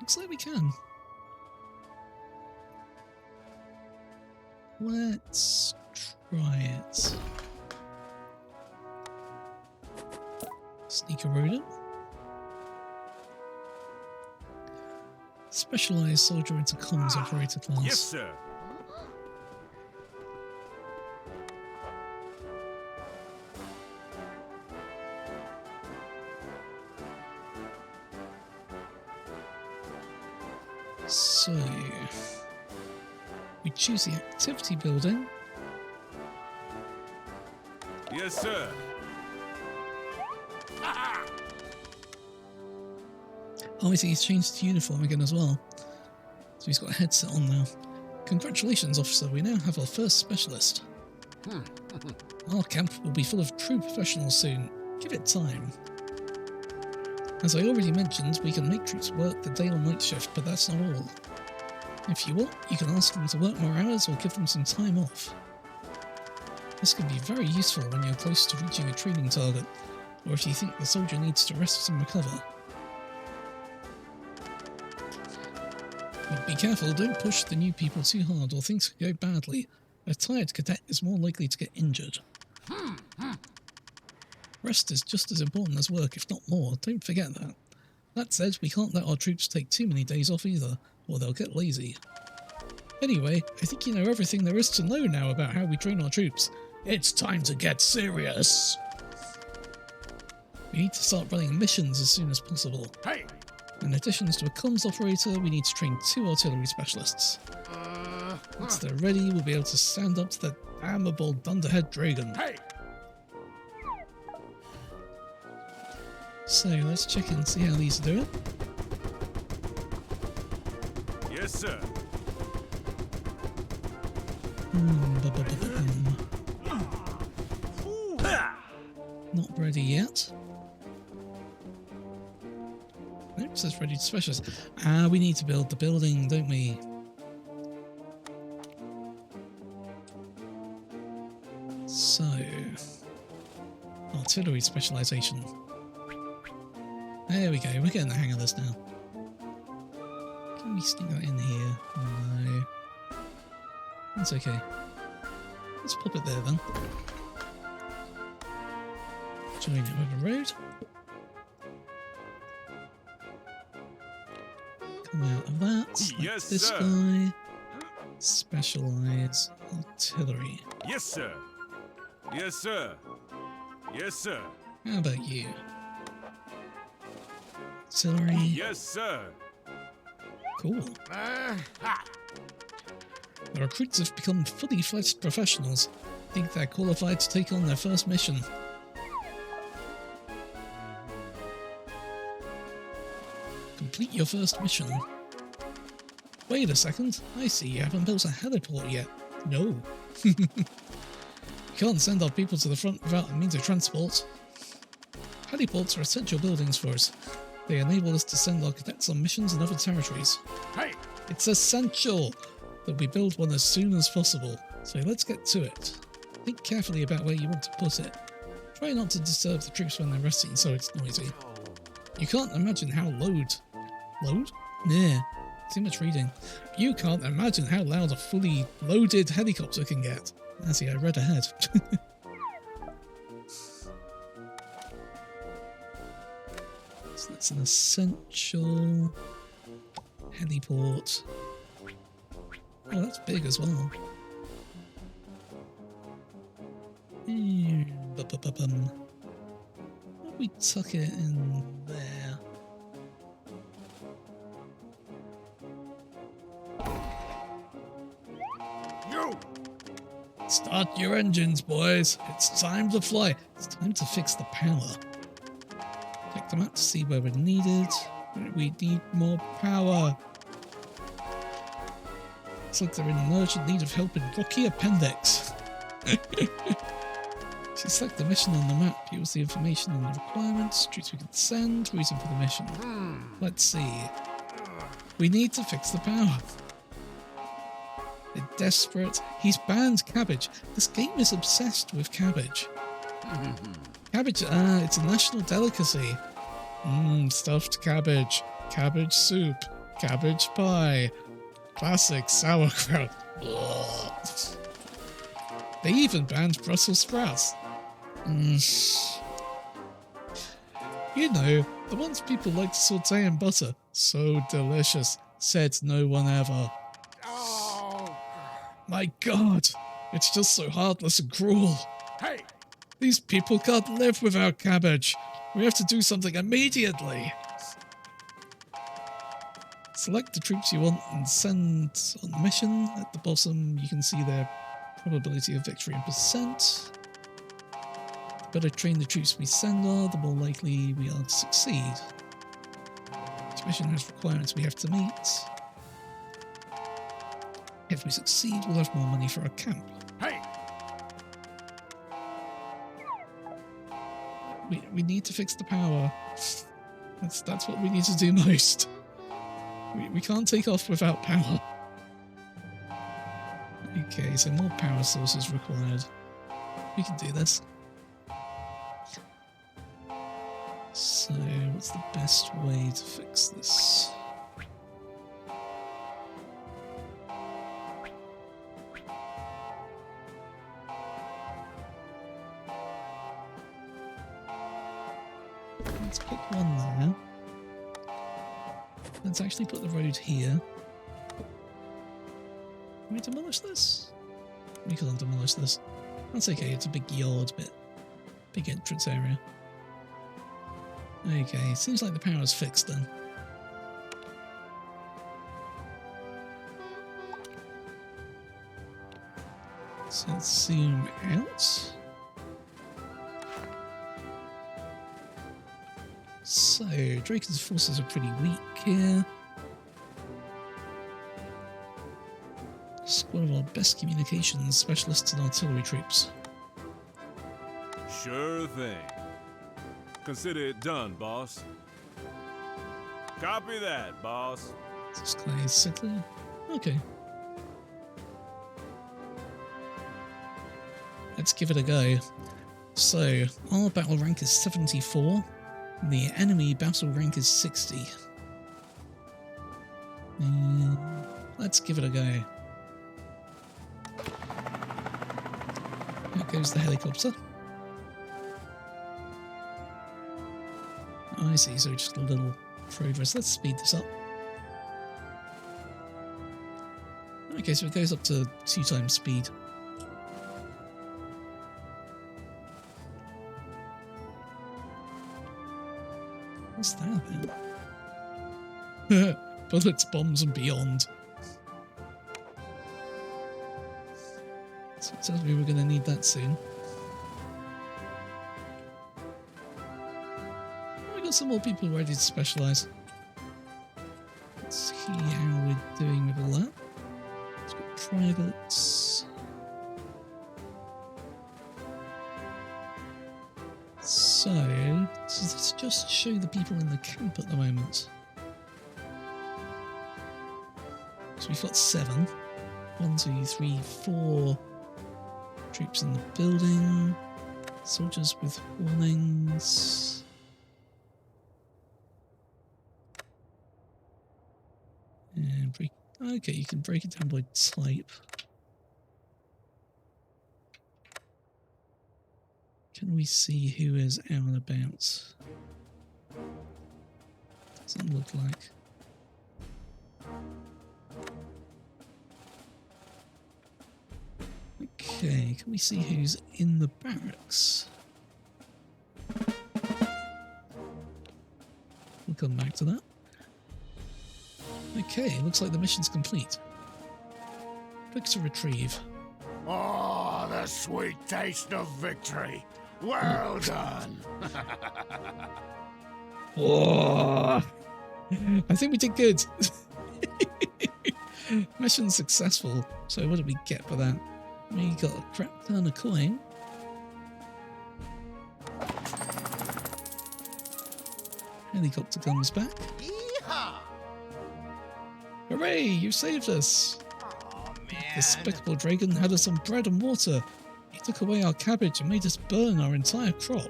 Looks like we can. Let's try it. Sneak a rodent. Specialized soldier into comms operator class. Yes, sir. So, we choose the activity building. Yes, sir. Oh, I see, he's changed to uniform again as well. So he's got a headset on now. Congratulations, officer, we now have our first specialist. Our camp will be full of true professionals soon. Give it time. As I already mentioned, we can make troops work the day or night shift, but that's not all. If you want, you can ask them to work more hours or give them some time off. This can be very useful when you're close to reaching a training target, or if you think the soldier needs to rest and recover. But be careful, don't push the new people too hard or things could go badly. A tired cadet is more likely to get injured. Rest is just as important as work, if not more, don't forget that. That said, we can't let our troops take too many days off either, or they'll get lazy. Anyway, I think you know everything there is to know now about how we train our troops. It's time to get serious! We need to start running missions as soon as possible. Hey! In addition to a comms operator, we need to train 2 artillery specialists. Once they're ready, we'll be able to stand up to the damnable Dunderhead Dragon. Hey! So let's check and see how these are doing. Yes, sir. Not ready yet. Nope, it says ready to specialize. Ah, we need to build the building, don't we? So, artillery specialization. There we go, we're getting the hang of this now. Can we stick that in here? No. That's okay. Let's pop it there then. Join it with a road. Come out of that. Select Yes, this sir. guy. Specialize artillery. Yes, sir. Yes, sir. Yes, sir. How about you? Artillery. Yes, sir. Cool. The recruits have become fully fledged professionals. Think they're qualified to take on their first mission. Complete your first mission. Wait a second. I see you haven't built a heliport yet. No. You can't send our people to the front without a means of transport. Heliports are essential buildings for us. They enable us to send our cadets on missions in other territories. Hey. It's essential that we build one as soon as possible, so let's get to it. Think carefully about where you want to put it. Try not to disturb the troops when they're resting so it's noisy. You can't imagine how loud? Nah, too much reading. You can't imagine how loud a fully loaded helicopter can get. I see, I read ahead. So that's an essential heliport. Oh, that's big as well. Why don't we tuck it in there? You. Start your engines, boys. It's time to fly. It's time to fix the power. Check them out to see where we're needed. We need more power. Looks like they're in urgent need of help in Rocky Appendix. If you select the mission on the map, you will see information on the requirements, troops we can send, reason for the mission. Let's see. We need to fix the power. They're desperate. He's banned cabbage. This game is obsessed with cabbage. Cabbage, it's a national delicacy. Stuffed cabbage, cabbage soup, cabbage pie, classic sauerkraut. Ugh. They even banned Brussels sprouts. You know, the ones people like to saute in butter. So delicious, said no one ever. My God, it's just so heartless and cruel. Hey. These people can't live without cabbage. We have to do something immediately. Select the troops you want and send on the mission. At the bottom, you can see their probability of victory in percent. The better trained the troops we send are, the more likely we are to succeed. Each mission has requirements we have to meet. If we succeed, we'll have more money for our camp. Hey. We need to fix the power. That's what we need to do most. We can't take off without power. Okay, so more power sources required. We can do this. So, what's the best way to fix this? Let's pick one there. Let's actually put the road here. Can we demolish this? We can't demolish this. That's okay, it's a big yard bit. Big entrance area. Okay, seems like the power's fixed then. So let's zoom out. So, Draken's forces are pretty weak here. one of our best communications specialists and artillery troops. Sure thing. Consider it done, boss. Copy that, boss. This guy is sickly. Okay. Let's give it a go. So, our battle rank is 74. The enemy battle rank is 60. Let's give it a go. There goes the helicopter. Oh, I see, so just a little progress. Let's speed this up. Okay, so it goes up to 2 times speed. What's that then? Bullets, bombs, and beyond. So it tells me we're going to need that soon. We got some more people ready to specialise. Let's see how we're doing with all that. Let's got privates. So, does this just show the people in the camp at the moment? So we've got 7. 1, 2, 3, 4 troops in the building. Soldiers with warnings. And break. Okay, you can break it down by type. Can we see who is out and about? Doesn't look like. Okay, can we see who's in the barracks? We'll come back to that. Okay, looks like the mission's complete. Click to retrieve. Oh, the sweet taste of victory. Well done. Oh, I think we did good. Mission successful. So what did we get for that? We got a crap ton of coin. Helicopter comes back. Yeehaw! Hooray, you saved us. Oh, man. The despicable dragon had us on bread and water. He took away our cabbage and made us burn our entire crop.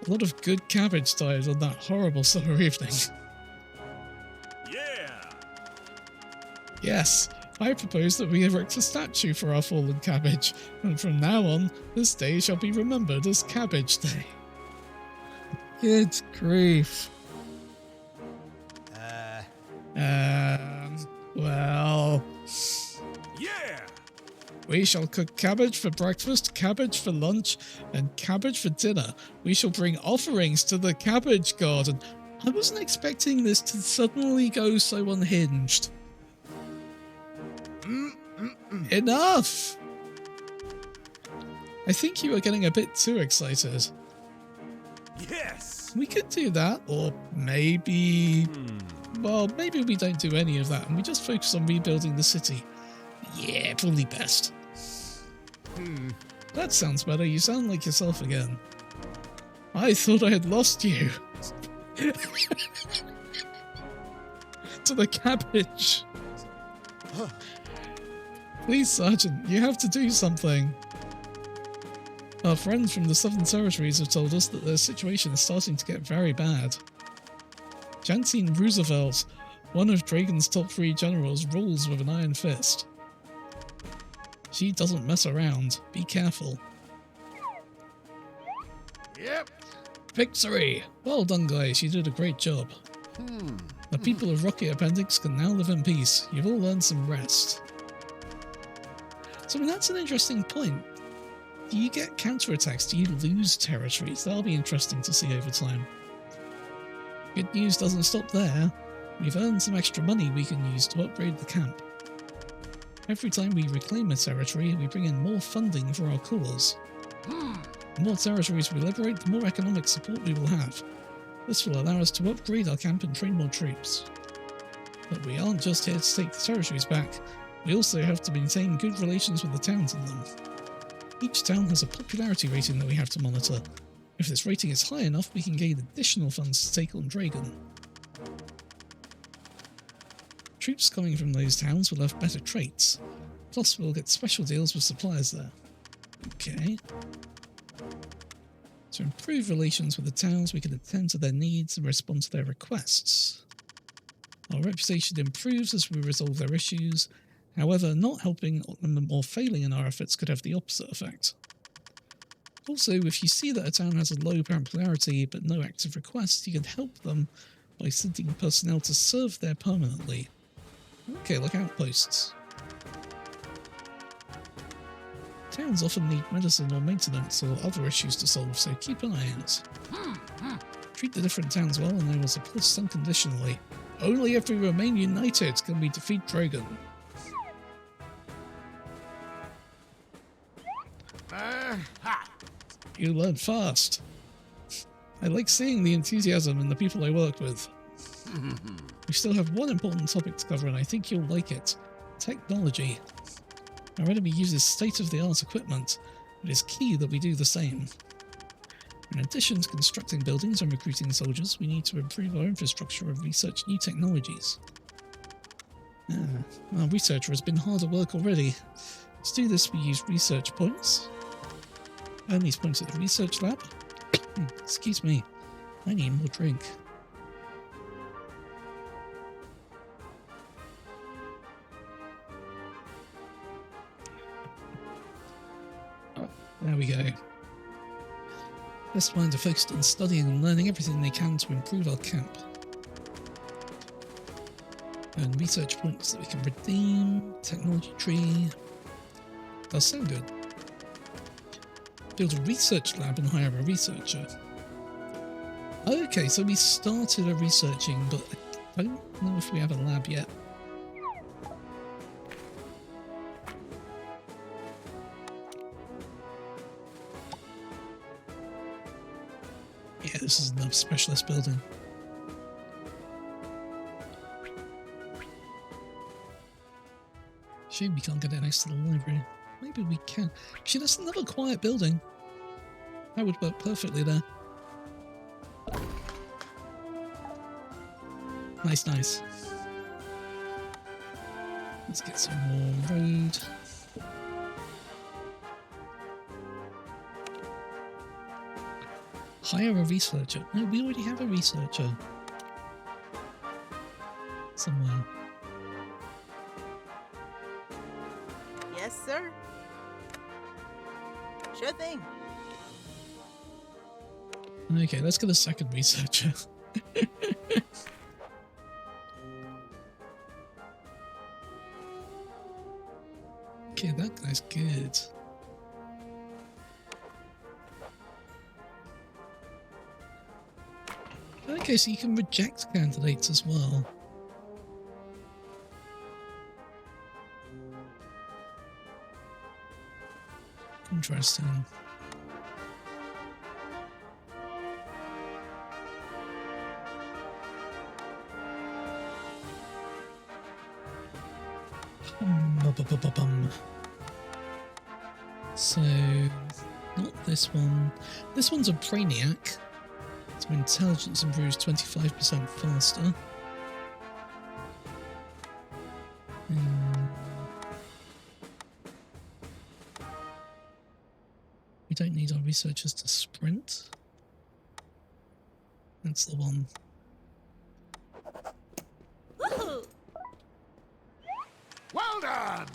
A lot of good cabbage died on that horrible summer evening. Yeah! Yes, I propose that we erect a statue for our fallen cabbage, and from now on, this day shall be remembered as Cabbage Day. Good grief. Well... Yeah! We shall cook cabbage for breakfast, cabbage for lunch, and cabbage for dinner. We shall bring offerings to the cabbage garden. I wasn't expecting this to suddenly go so unhinged. Enough! I think you are getting a bit too excited. Yes! We could do that, or maybe... Well, maybe we don't do any of that and we just focus on rebuilding the city. Yeah, probably best. That sounds better. You sound like yourself again. I thought I had lost you. To the cabbage. Please, Sergeant, you have to do something. Our friends from the Southern Territories have told us that their situation is starting to get very bad. Jantine Roosevelt, one of Dragon's top 3 generals, rules with an iron fist. She doesn't mess around. Be careful. Yep. Victory! Well done, guys. You did a great job. The people of Rocky Appendix can now live in peace. You've all earned some rest. So, I mean, that's an interesting point. Do you get counterattacks? Do you lose territories? That'll be interesting to see over time. Good news doesn't stop there. We've earned some extra money we can use to upgrade the camp. Every time we reclaim a territory, we bring in more funding for our cause. The more territories we liberate, the more economic support we will have. This will allow us to upgrade our camp and train more troops. But we aren't just here to take the territories back. We also have to maintain good relations with the towns in them. Each town has a popularity rating that we have to monitor. If this rating is high enough, we can gain additional funds to take on Dragon. Troops coming from those towns will have better traits. Plus, we'll get special deals with suppliers there. Okay. To improve relations with the towns, we can attend to their needs and respond to their requests. Our reputation improves as we resolve their issues. However, not helping them or failing in our efforts could have the opposite effect. Also, if you see that a town has a low popularity but no active requests, you can help them by sending personnel to serve there permanently. Okay, like outposts. Towns often need medicine or maintenance or other issues to solve, so keep an eye out. Treat the different towns well and they will support us unconditionally. Only if we remain united can we defeat Dragon. You learn fast. I like seeing the enthusiasm in the people I work with. We still have one important topic to cover and I think you'll like it. Technology. Our enemy uses state-of-the-art equipment. It is key that we do the same. In addition to constructing buildings and recruiting soldiers, we need to improve our infrastructure and research new technologies. Our researcher has been hard at work already. To do this, we use research points. Earn these points at the research lab. Excuse me, I need more drink. Oh, there we go. Best mind are focused on studying and learning everything they can to improve our camp. Earn research points that we can redeem. Technology tree. Does sound good. Build a research lab and hire a researcher. Okay, so we started a researching, but I don't know if we have a lab yet. Yeah, this is another specialist building. Shame we can't get it next to the library. Maybe we can. Actually, that's another quiet building. That would work perfectly there. Nice, nice. Let's get some more road. Hire a researcher. No, we already have a researcher. Somewhere. Yes, sir. Sure thing. Okay, let's get a second researcher. Okay, that guy's good. Okay, so you can reject candidates as well. Interesting. So, not this one. This one's a Brainiac. So intelligence improves 25% faster. We don't need our researchers to sprint. That's the one. Woohoo! Well done!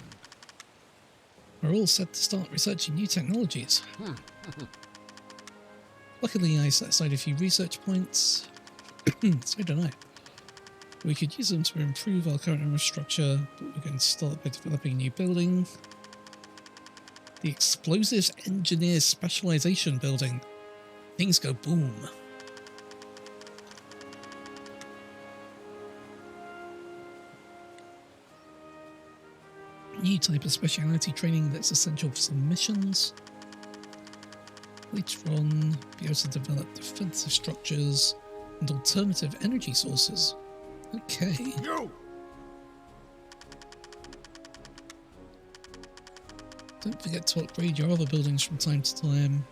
We're all set to start researching new technologies. Luckily, I set aside a few research points. So don't I. We could use them to improve our current infrastructure, but we're going to start by developing a new building. The Explosives Engineer Specialization Building. Things go boom. New type of speciality training that's essential for some missions. Later on, be able to develop defensive structures and alternative energy sources. Okay. You! Don't forget to upgrade your other buildings from time to time.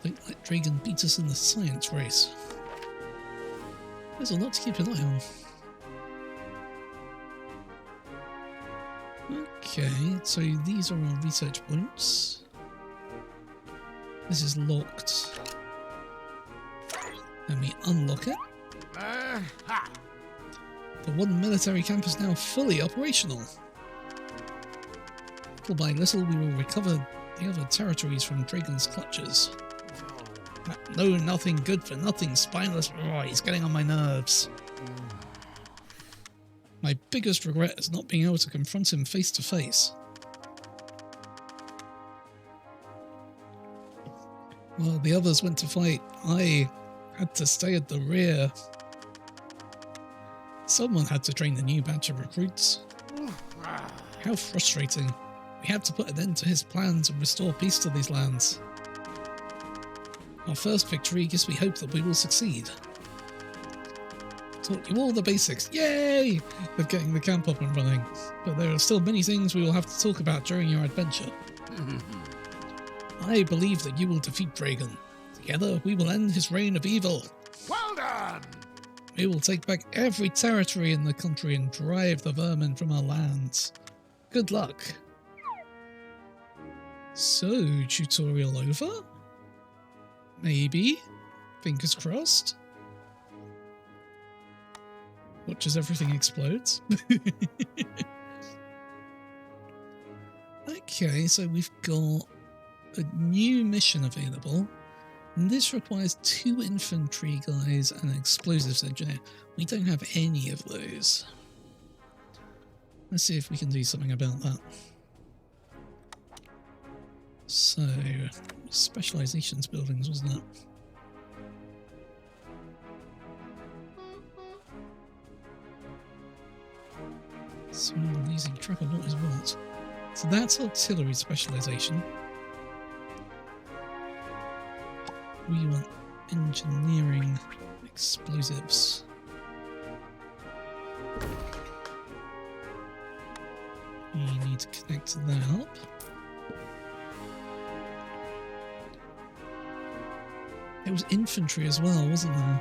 Don't let Dragon beat us in the science race. There's a lot to keep an eye on. Okay, so these are our research points. This is locked. And we unlock it. The one military camp is now fully operational. Little by little, we will recover the other territories from Dragon's clutches. No, nothing good for nothing, spineless. Oh, he's getting on my nerves. My biggest regret is not being able to confront him face to face. Well, the others went to fight. I had to stay at the rear. Someone had to train the new batch of recruits. How frustrating. We had to put an end to his plans and restore peace to these lands. Our first victory gives me hope that we will succeed. Taught you all the basics, yay, of getting the camp up and running, but there are still many things we will have to talk about during your adventure. I believe that you will defeat Dragon. Together we will end his reign of evil. Well done! We will take back every territory in the country and drive the vermin from our lands. Good luck. So, tutorial over? Maybe. Fingers crossed. Watch as everything explodes. Okay, so we've got a new mission available. And this requires 2 infantry guys and an explosives engineer. We don't have any of those. Let's see if we can do something about that. So, specializations buildings, wasn't it? So I'm losing track of what is what. So that's artillery specialization. We want engineering explosives. You need to connect that up. It was infantry as well, wasn't there?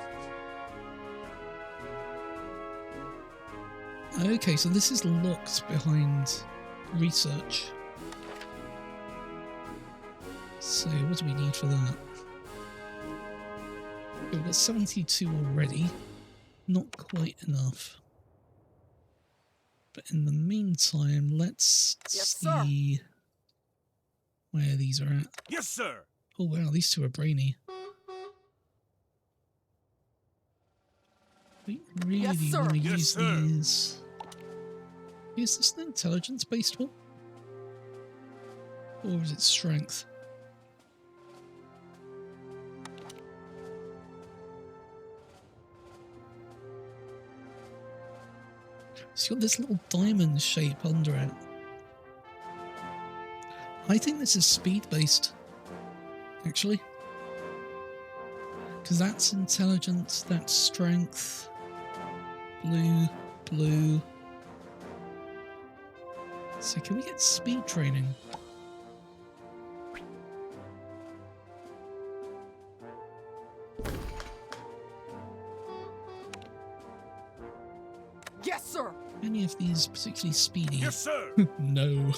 Okay, so this is locked behind research. So what do we need for that? We've got 72 already. Not quite enough. But in the meantime, let's see where these are at. Yes, sir. Oh wow, these two are brainy. We really want to use these. Is this an intelligence-based one? Or is it strength? It's got this little diamond shape under it. I think this is speed-based, actually. Because that's intelligence, that's strength. Blue, blue. So can we get speed training? Yes, sir. Any of these particularly speedy? Yes, sir. No.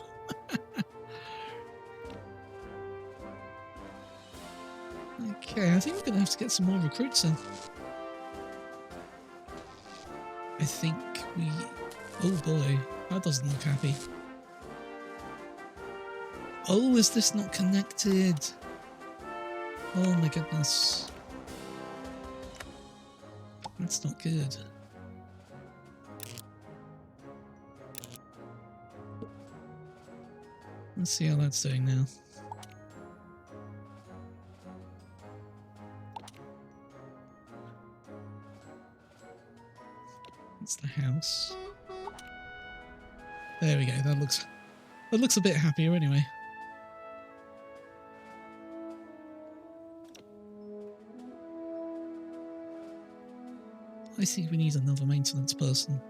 Okay, I think we're going to have to get some more recruits in. I think we... Oh boy, that doesn't look happy. Oh, is this not connected? Oh my goodness. That's not good. Let's see how that's doing now. That's the house. There we go. That looks a bit happier anyway. I think we need another maintenance person.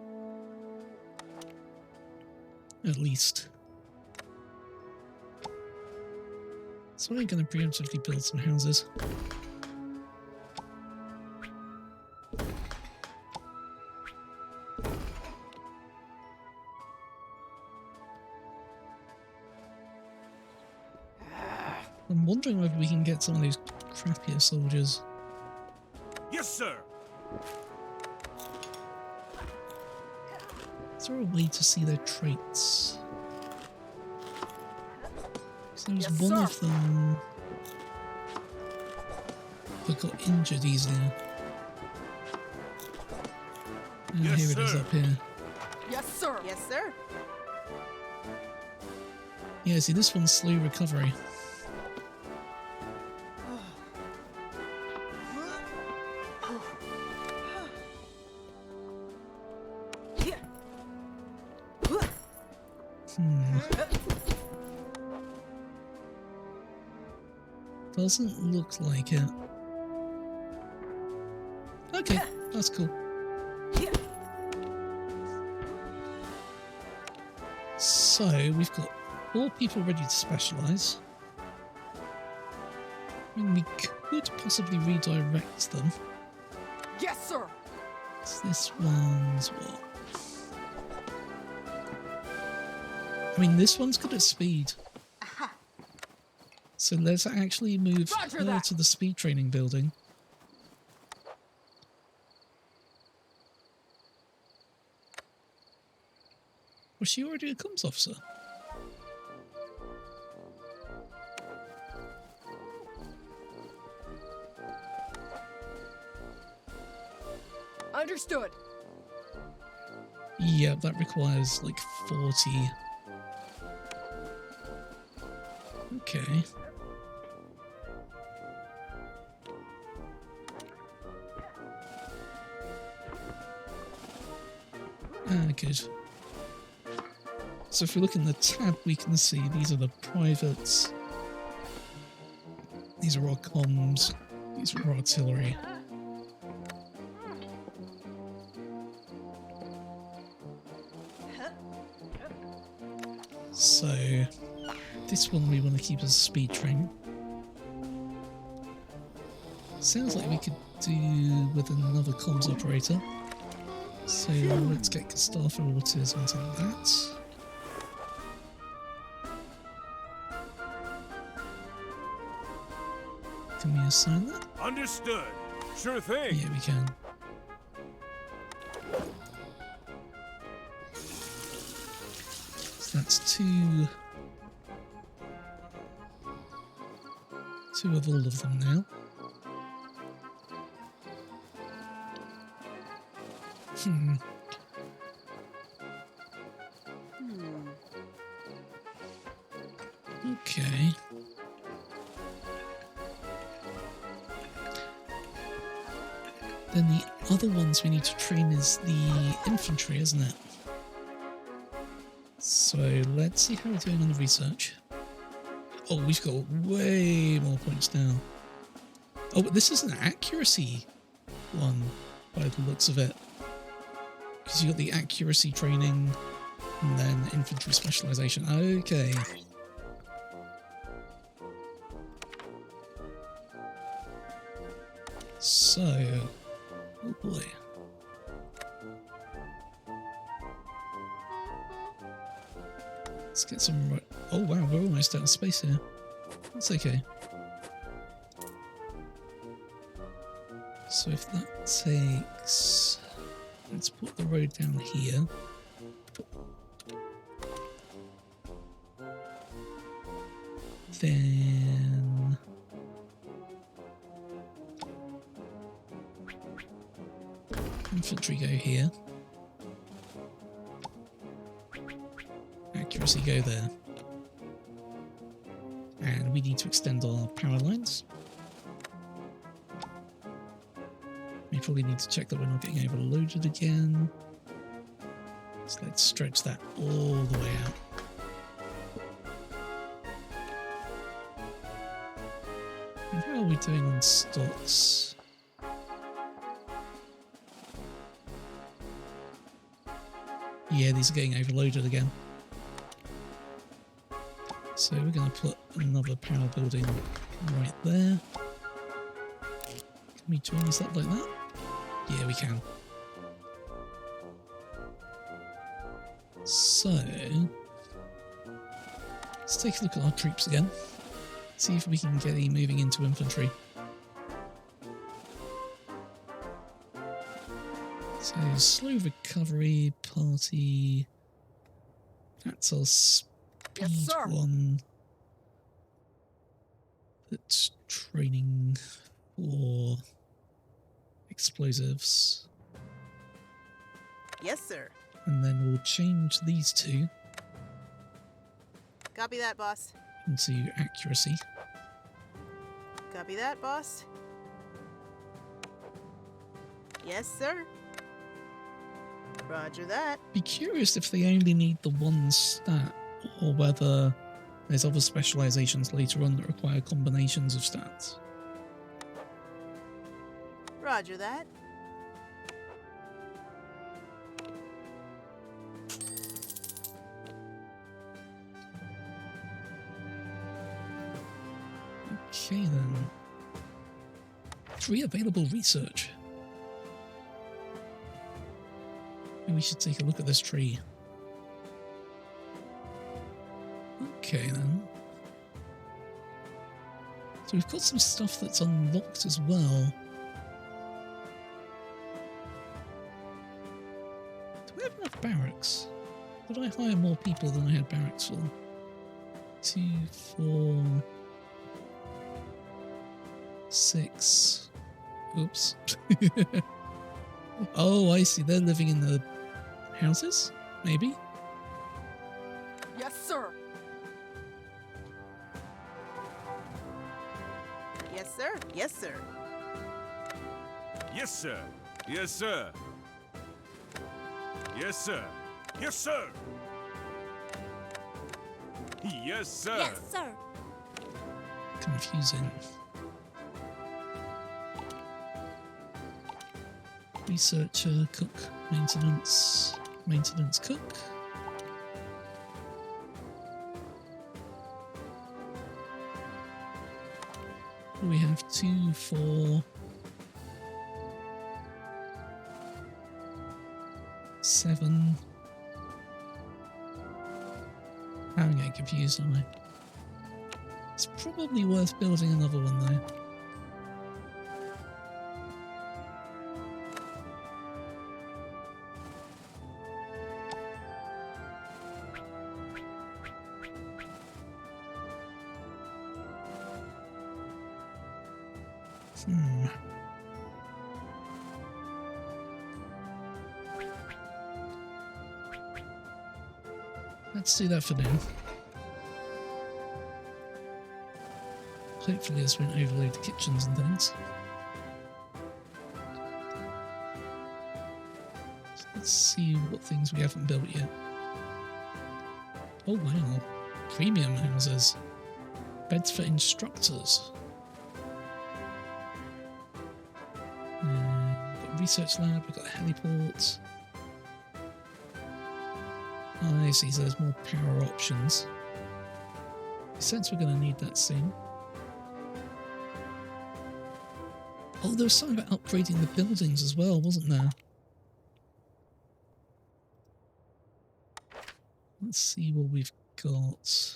At least. So we're going to preemptively build some houses. I'm wondering whether we can get some of those crappier soldiers. Yes, sir. Is there a way to see their traits? There was Yes, one sir. of them that got injured easier. And Yes, here it is sir. up here. Yes, sir. Yes, sir. Yeah, see, this one's slow recovery. Doesn't look like it. Okay, that's cool. So, we've got 4 people ready to specialise. I mean, we could possibly redirect them. Yes, sir. So this one's what? I mean, this one's good at speed. So let's actually move Roger her that. to the speed training building. Was she already a comms officer? Understood. Yeah, that requires like 40. Okay. Good. So if we look in the tab, we can see these are the privates. These are our comms. These are our artillery. So this one we want to keep as a speed train. Sounds like we could do with another comms operator. So let's get Gustafa Waters onto that. Can we assign that? Understood. Sure thing. Yeah, we can. So that's two of all of them now. Okay. Then the other ones we need to train is the infantry, isn't it? So let's see how we're doing on the research. Oh, we've got way more points now. Oh, but this is an accuracy one by the looks of it. Because you got the accuracy training and then infantry specialization. Okay. So, oh boy. Let's get some... Oh wow, we're almost out of space here. That's okay. So if that takes... Let's put the road down here. Then... Infantry go here. Accuracy go there. And we need to extend our power lines. We probably need to check that we're not getting overloaded again. So let's stretch that all the way out. And how are we doing on stocks? Yeah, these are getting overloaded again. So So we're going to put another power building right there. Can we join this up like that? Yeah, we can. So, let's take a look at our troops again. See if we can get any moving into infantry. So, slow recovery party. That's our speed Yes, sir. one. That's training for explosives. Yes, sir. And then we'll change these two Copy that, boss. into accuracy. Copy that, boss. Yes, sir. Roger that. Be curious if they only need the one stat, or whether there's other specializations later on that require combinations of stats. Roger that. Okay then. 3 available research. Maybe we should take a look at this tree. Okay then. So we've got some stuff that's unlocked as well. Do we have enough barracks? Did I hire more people than I had barracks for? 2, 4, 6. Oops. Oh, I see. They're living in the houses? Maybe? Yes, sir. Yes, sir. Yes, sir. Yes, sir. Yes, sir. Yes, sir. Yes, sir. Yes, sir. Yes, sir. Confusing. Researcher, cook, maintenance, maintenance, cook. We have 2, 4, 7. I'm getting confused, aren't I? It's probably worth building another one though. Let's do that for now. Hopefully this won't overload the kitchens and things. So let's see what things we haven't built yet. Oh wow, premium houses. Beds for instructors. We've got a research lab, we've got a heliport. I see, so there's more power options. I sense we're going to need that soon. Oh, there was something about upgrading the buildings as well, wasn't there? Let's see what we've got.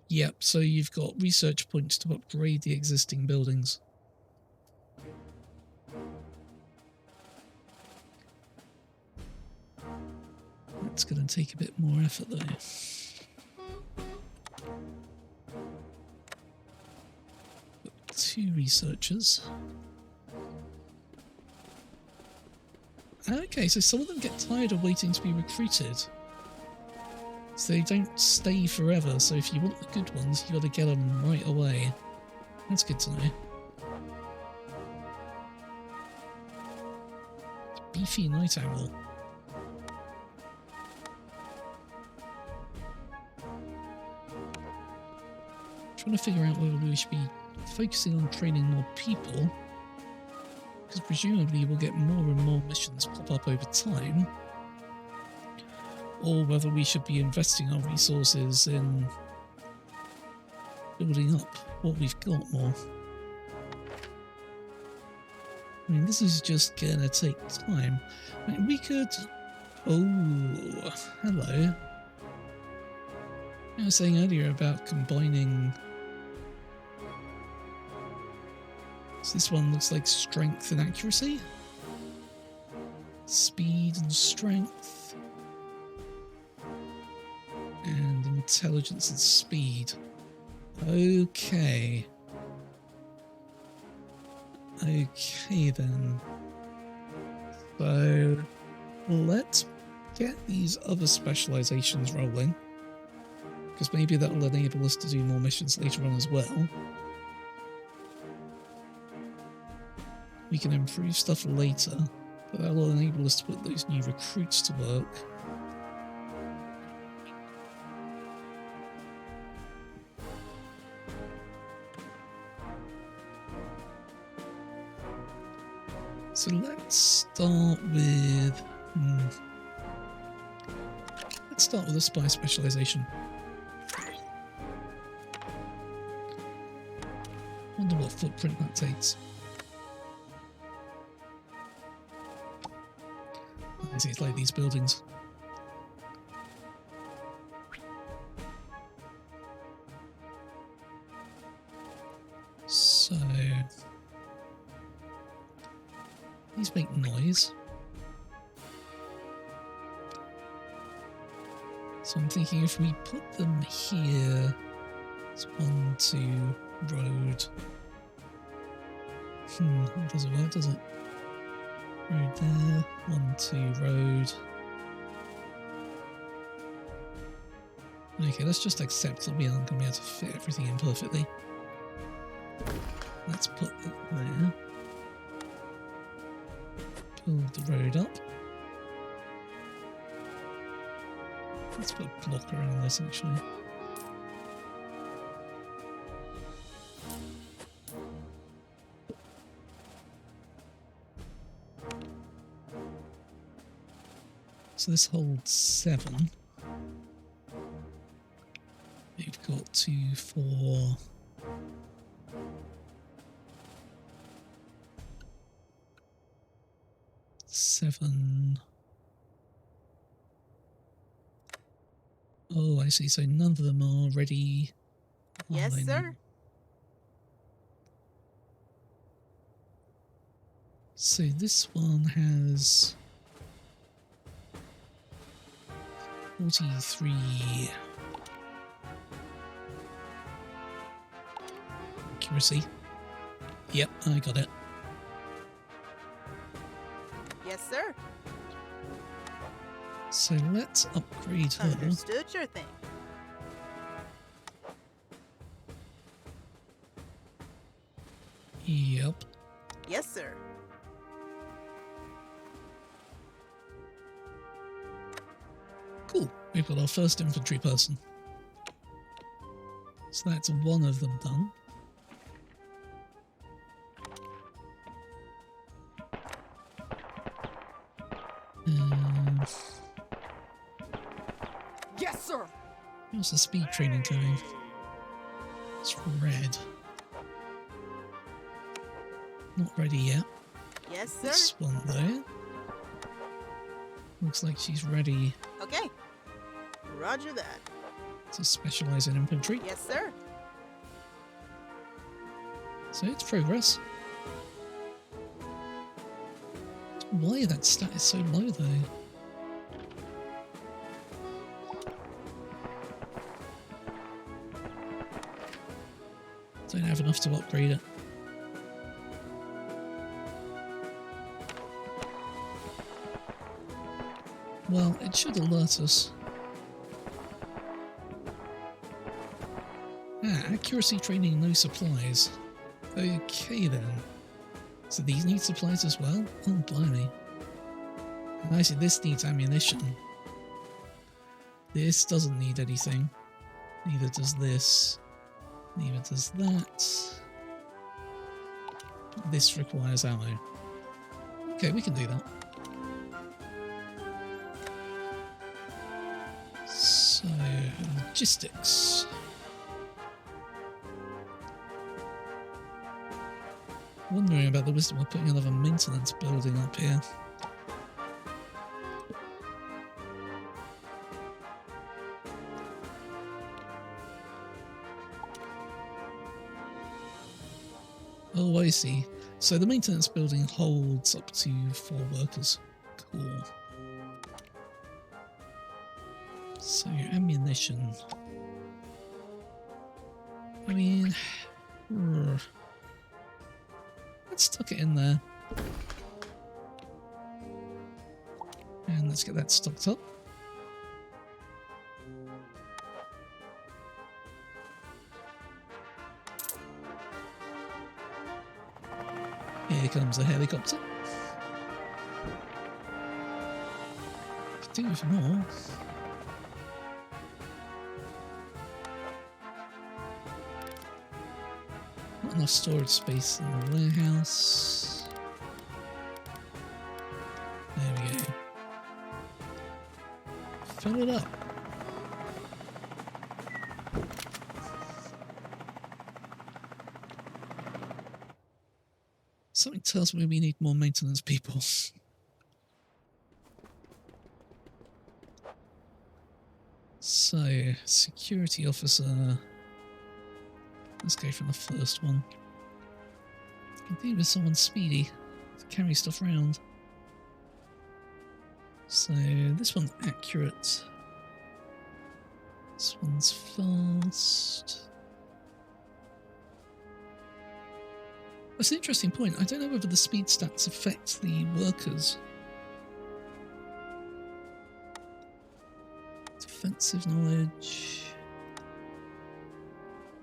Yep, so you've got research points to upgrade the existing buildings. That's going to take a bit more effort though. Got 2 researchers. Okay, so some of them get tired of waiting to be recruited. So they don't stay forever, so if you want the good ones, you got to get them right away. That's good to know. Beefy night owl. Trying to figure out whether we should be focusing on training more people, because presumably we'll get more and more missions pop up over time, or whether we should be investing our resources in building up what we've got more. I mean, this is just gonna take time. I mean, we could... Oh, hello. I was saying earlier about combining... So this one looks like strength and accuracy. Speed and strength. And intelligence and speed. Okay. Okay then. So let's get these other specializations rolling. Because maybe that will enable us to do more missions later on as well. We can improve stuff later, but that will enable us to put those new recruits to work. So let's start with... Let's start with a spy specialization. Wonder what footprint that takes. I see, it's like these buildings. So... These make noise. So I'm thinking if we put them here... It's 1, 2, road... That doesn't work, does it? Road there, 1, 2, road. Okay, let's just accept that we aren't going to be able to fit everything in perfectly. Let's put it there. Build the road up. Let's put a blocker in on this actually. So this holds 7. We've got 2, 4. Seven. Oh, I see. So none of them are ready. Yes, Line. sir. So this one has 43. Accuracy. Yep, I got it. Yes, sir. So let's upgrade her. Understood, sure thing. Yep. Yes, sir. Cool. We've got our first infantry person. So that's one of them done. Yes, sir. How's the speed training going? It's red. Not ready yet. Yes, sir. This one though. Looks like she's ready Okay. Roger that. to specialise in infantry. Yes, sir. So it's progress. Why that stat is so low though? Don't have enough to upgrade it. Well, it should alert us. Ah, accuracy training, no supplies. Okay then. So these need supplies as well? Oh, blimey. And I see this needs ammunition. This doesn't need anything. Neither does this. Neither does that. This requires ammo. Okay, we can do that. logistics. Wondering about the wisdom of putting another maintenance building up here. Oh, I see. So the maintenance building holds up to 4 workers. Cool. So your ammunition. I mean, let's tuck it in there. And let's get that stocked up. Here comes the helicopter. Could do with more. Not enough storage space in the warehouse. There we go. Fill it up. Something tells me we need more maintenance people. So, security officer. Let's go for the first one. Can deal with someone speedy to carry stuff around. So, this one's accurate. This one's fast. That's an interesting point. I don't know whether the speed stats affect the workers. Defensive knowledge.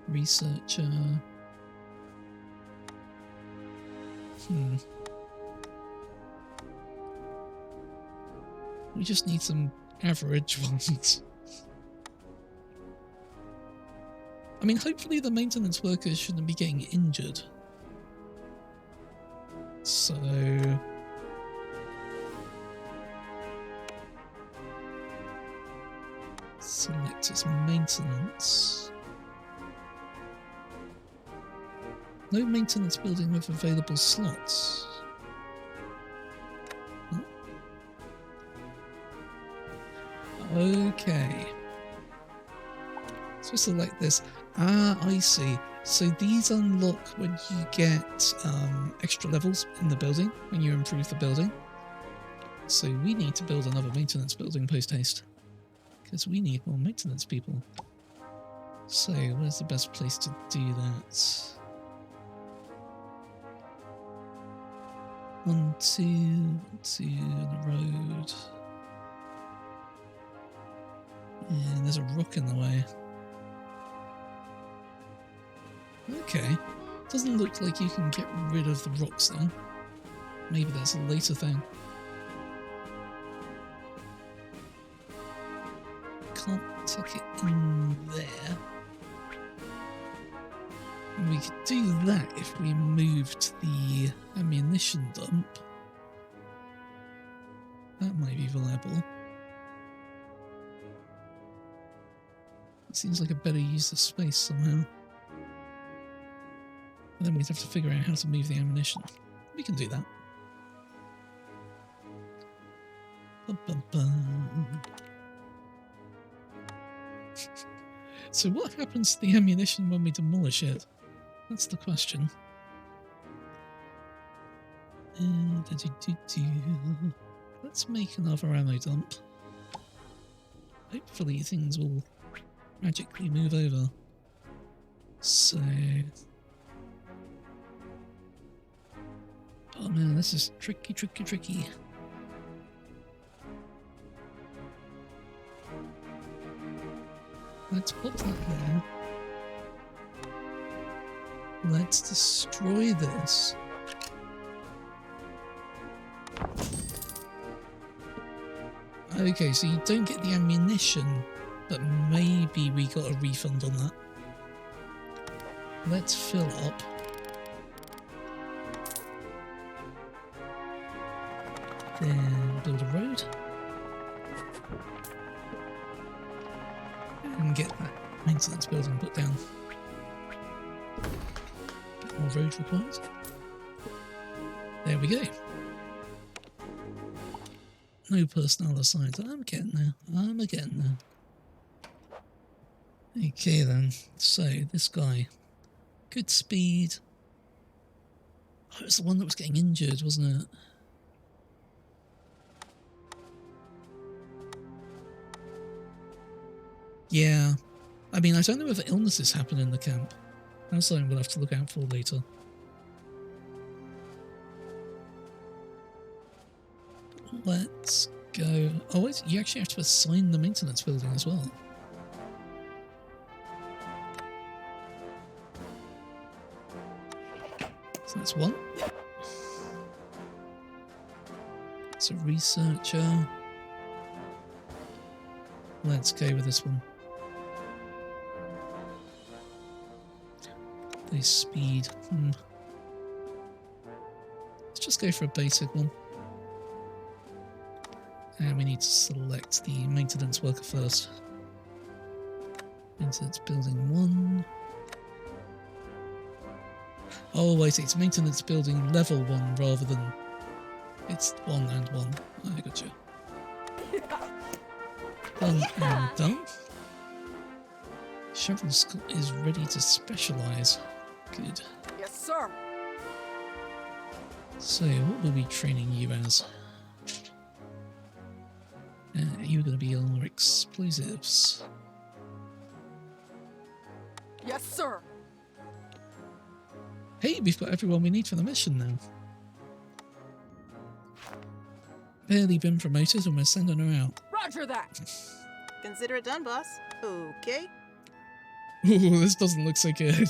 Researcher. We just need some average ones. I mean, hopefully the maintenance workers shouldn't be getting injured. So... select as maintenance. No maintenance building with available slots. Huh? Okay. So select this. Ah, I see. So these unlock when you get extra levels in the building, when you improve the building. So we need to build another maintenance building post-haste. Because we need more maintenance people. So where's the best place to do that? 1, 2, on the road. And there's a rock in the way. Okay. Doesn't look like you can get rid of the rocks though. Maybe that's a later thing. Can't tuck it in there. We could do that if we moved the ammunition dump. That might be viable. It seems like a better use of space somehow. And then we'd have to figure out how to move the ammunition. We can do that. So what happens to the ammunition when we demolish it? That's the question. Let's make another ammo dump. Hopefully things will magically move over. So... oh man, this is tricky. Let's put that there. Let's destroy this. Okay, so you don't get the ammunition, but maybe we got a refund on that. Let's fill up. Then build a road. And and get that maintenance building put down. Bit more road required. There we go. No personnel assigned. I'm getting there. I'm getting there. Okay then. So this guy, good speed. Oh, it was the one that was getting injured, wasn't it? Yeah. I mean, I don't know if illnesses happen in the camp. That's something we'll have to look out for later. Let's go. Oh, wait, you actually have to assign the maintenance building as well. So that's one. It's a researcher. Let's go with this one. The speed. Let's just go for a basic one. And we need to select the maintenance worker first. Maintenance building 1. Oh, wait, it's maintenance building level 1 rather than... It's 1 and 1. I gotcha. Done and done. Shovel is ready to specialise. Good. Yes, sir. So, what will we be training you as? You're going to be on explosives. Yes, sir. Hey, we've got everyone we need for the mission now. Barely been promoted and we're sending her out. Roger that. Consider it done, boss. Okay. Ooh, this doesn't look so good.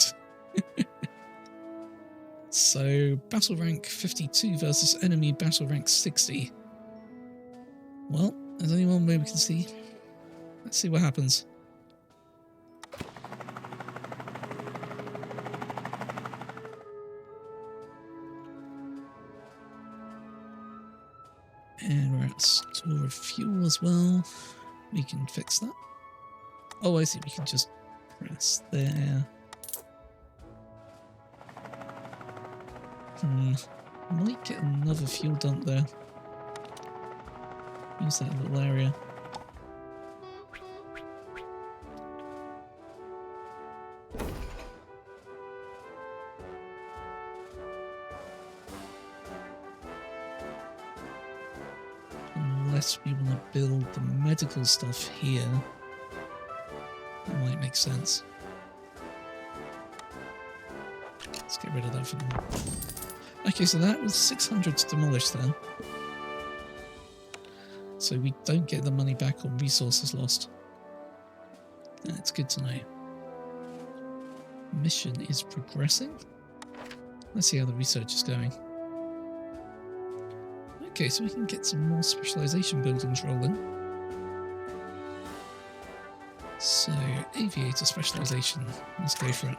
So, battle rank 52 versus enemy battle rank 60. Well, is anyone where we can see? Let's see what happens. And we're at store of fuel as well. We can fix that. Oh, I see. We can just press there. Might get another fuel dump there. Use that little area. Unless we want to build the medical stuff here. That might make sense. Let's get rid of that for now. Okay, so that was 600 to demolish then. So we don't get the money back on resources lost. That's good to know. Mission is progressing. Let's see how the research is going. Okay, so we can get some more specialization buildings rolling. So, aviator specialization. Let's go for it.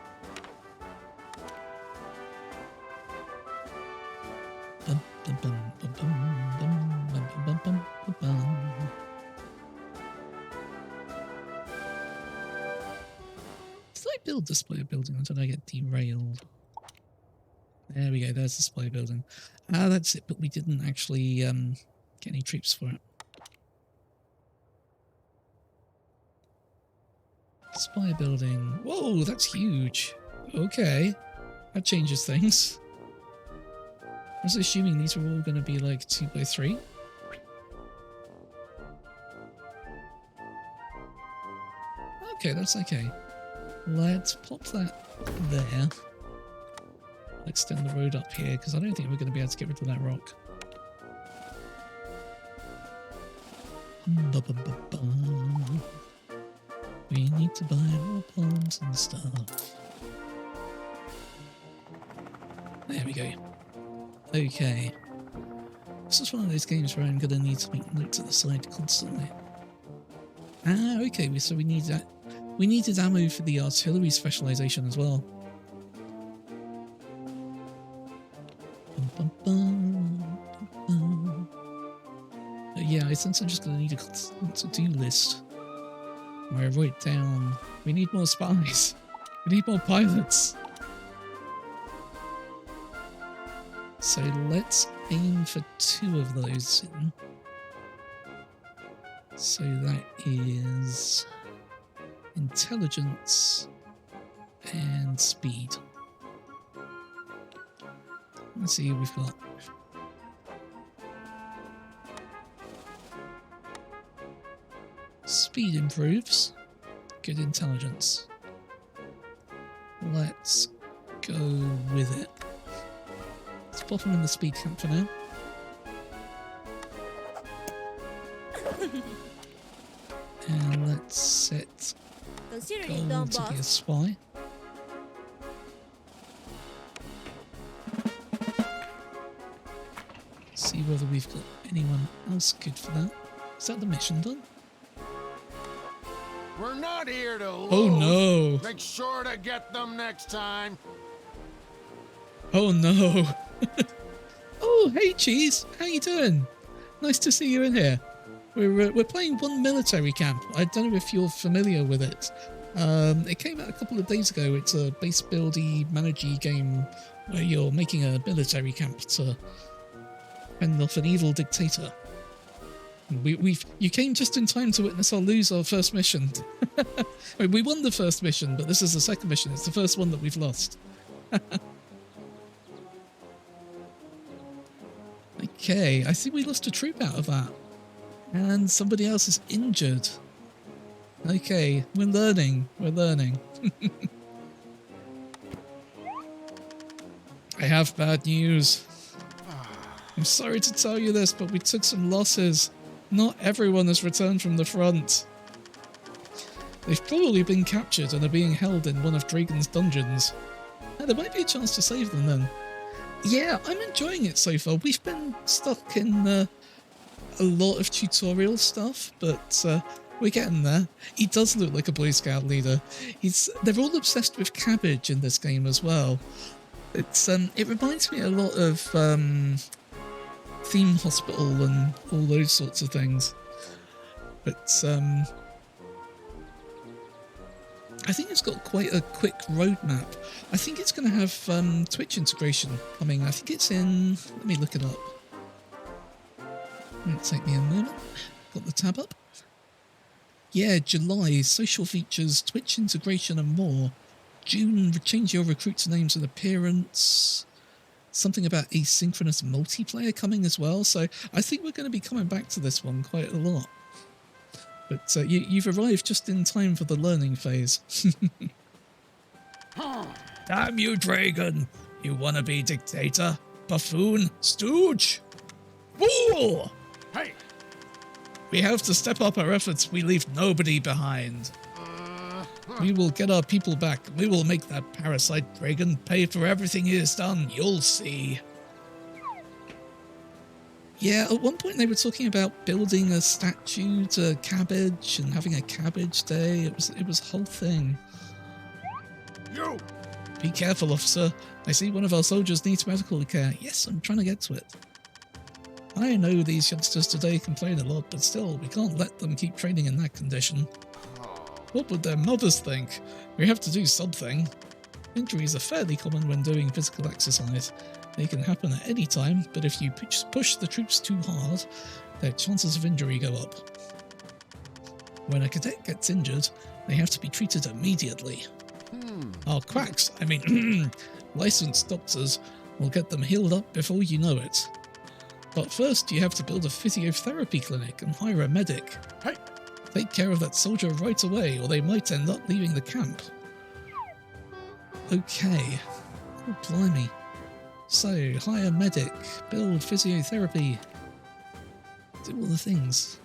Did I build the display building or did I get derailed? There we go, there's the display building. Ah, that's it, but we didn't actually get any troops for it. Spy building. Whoa, that's huge. Okay, that changes things. I was assuming these were all going to be like 2x3. Okay, that's okay. Let's pop that there. Extend the road up here, because I don't think we're going to be able to get rid of that rock. We need to buy more palms and stuff. There we go. Okay. This is one of those games where I'm going to need to make notes at the side constantly. Ah, okay, so we need that. We needed ammo for the artillery specialization as well. Yeah, I sense I'm just going to need a constant to-do list. I wrote down, we need more spies. We need more pilots. So let's aim for 2 of those in. So that is intelligence and speed. Let's see what we've got. Speed improves. Good intelligence. Let's go with it. Let's pop him in the speed camp for now. And let's set Consider it goal done, to be a boss. spy. See whether we've got anyone else good for that. Is that the mission done? We're not here to lose. Oh no! Make sure to get them next time. Oh no! Oh hey Cheese, how you doing? Nice to see you in here. We're playing one military camp. I don't know if you're familiar with it. It came out a couple of days ago. It's a base buildy, managey game where you're making a military camp to fend off an evil dictator. You came just in time to witness us lose our first mission. I mean, we won the first mission, but this is the second mission. It's the first one that we've lost. Okay, I think we lost a troop out of that. And somebody else is injured. Okay, we're learning. We're learning. I have bad news. I'm sorry to tell you this, but we took some losses. Not everyone has returned from the front. They've probably been captured and are being held in one of Dragon's dungeons. There might be a chance to save them then. Yeah, I'm enjoying it so far. We've been stuck in a lot of tutorial stuff, but we're getting there. He does look like a Boy Scout leader. They're all obsessed with cabbage in this game as well. It reminds me a lot of Theme Hospital and all those sorts of things. But I think it's got quite a quick roadmap. I think it's going to have Twitch integration coming. I think it's in... Let me look it up. It'll take me a moment. Got the tab up. Yeah, July, social features, Twitch integration and more. June, change your recruits' names and appearance. Something about asynchronous multiplayer coming as well. So I think we're going to be coming back to this one quite a lot. But you've arrived just in time for the learning phase. Damn you, Dragon! You wannabe dictator, buffoon, stooge, fool! Hey! We have to step up our efforts. We leave nobody behind. We will get our people back. We will make that parasite dragon pay for everything he has done. You'll see. Yeah, at one point they were talking about building a statue to Cabbage and having a Cabbage Day. It was a whole thing. You! Be careful, officer. I see one of our soldiers needs medical care. Yes, I'm trying to get to it. I know these youngsters today complain a lot, but still, we can't let them keep training in that condition. What would their mothers think? We have to do something. Injuries are fairly common when doing physical exercise. They can happen at any time, but if you push the troops too hard, their chances of injury go up. When a cadet gets injured, they have to be treated immediately. Our quacks, I mean licensed doctors, will get them healed up before you know it. But first you have to build a physiotherapy clinic and hire a medic. Hey! Take care of that soldier right away, or they might end up leaving the camp. Okay. Oh, blimey. So, hire medic, build physiotherapy, do all the things.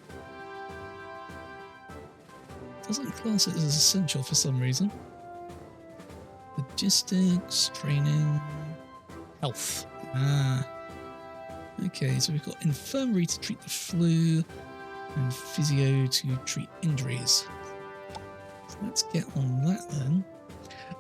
Doesn't class it as essential for some reason. Logistics, training, health. Okay, so we've got infirmary to treat the flu, and physio to treat injuries. So let's get on that then.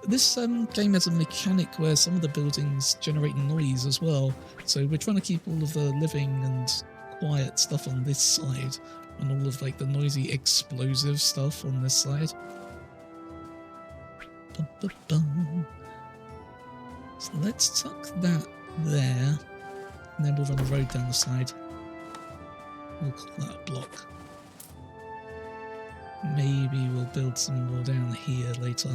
This game has a mechanic where some of the buildings generate noise as well, so we're trying to keep all of the living and quiet stuff on this side, And all of like the noisy explosive stuff on this side. Bum. So let's tuck that there, and then we'll run a road down the side. We'll call that a block. Maybe we'll build some more down here later.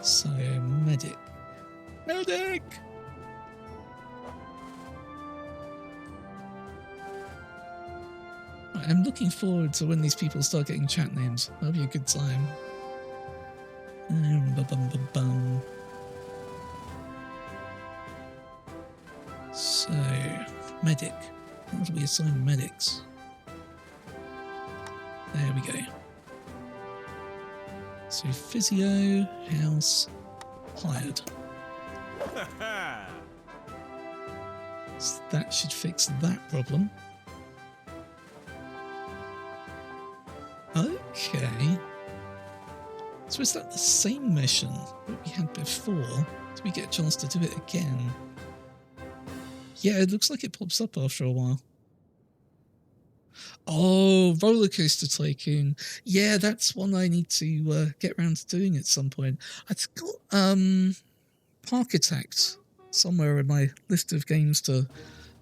So, medic. Medic! Right, I'm looking forward to when these people start getting chat names. That'll be a good time. So, medic. How do we assign medics? There we go. So, physio, house, hired. So that should fix that problem. Okay. So is that the same mission that we had before? Do we get a chance to do it again? Yeah, it looks like it pops up after a while. Oh, roller coaster tycoon. Yeah, that's one I need to get around to doing at some point. I've got Park Attack somewhere in my list of games to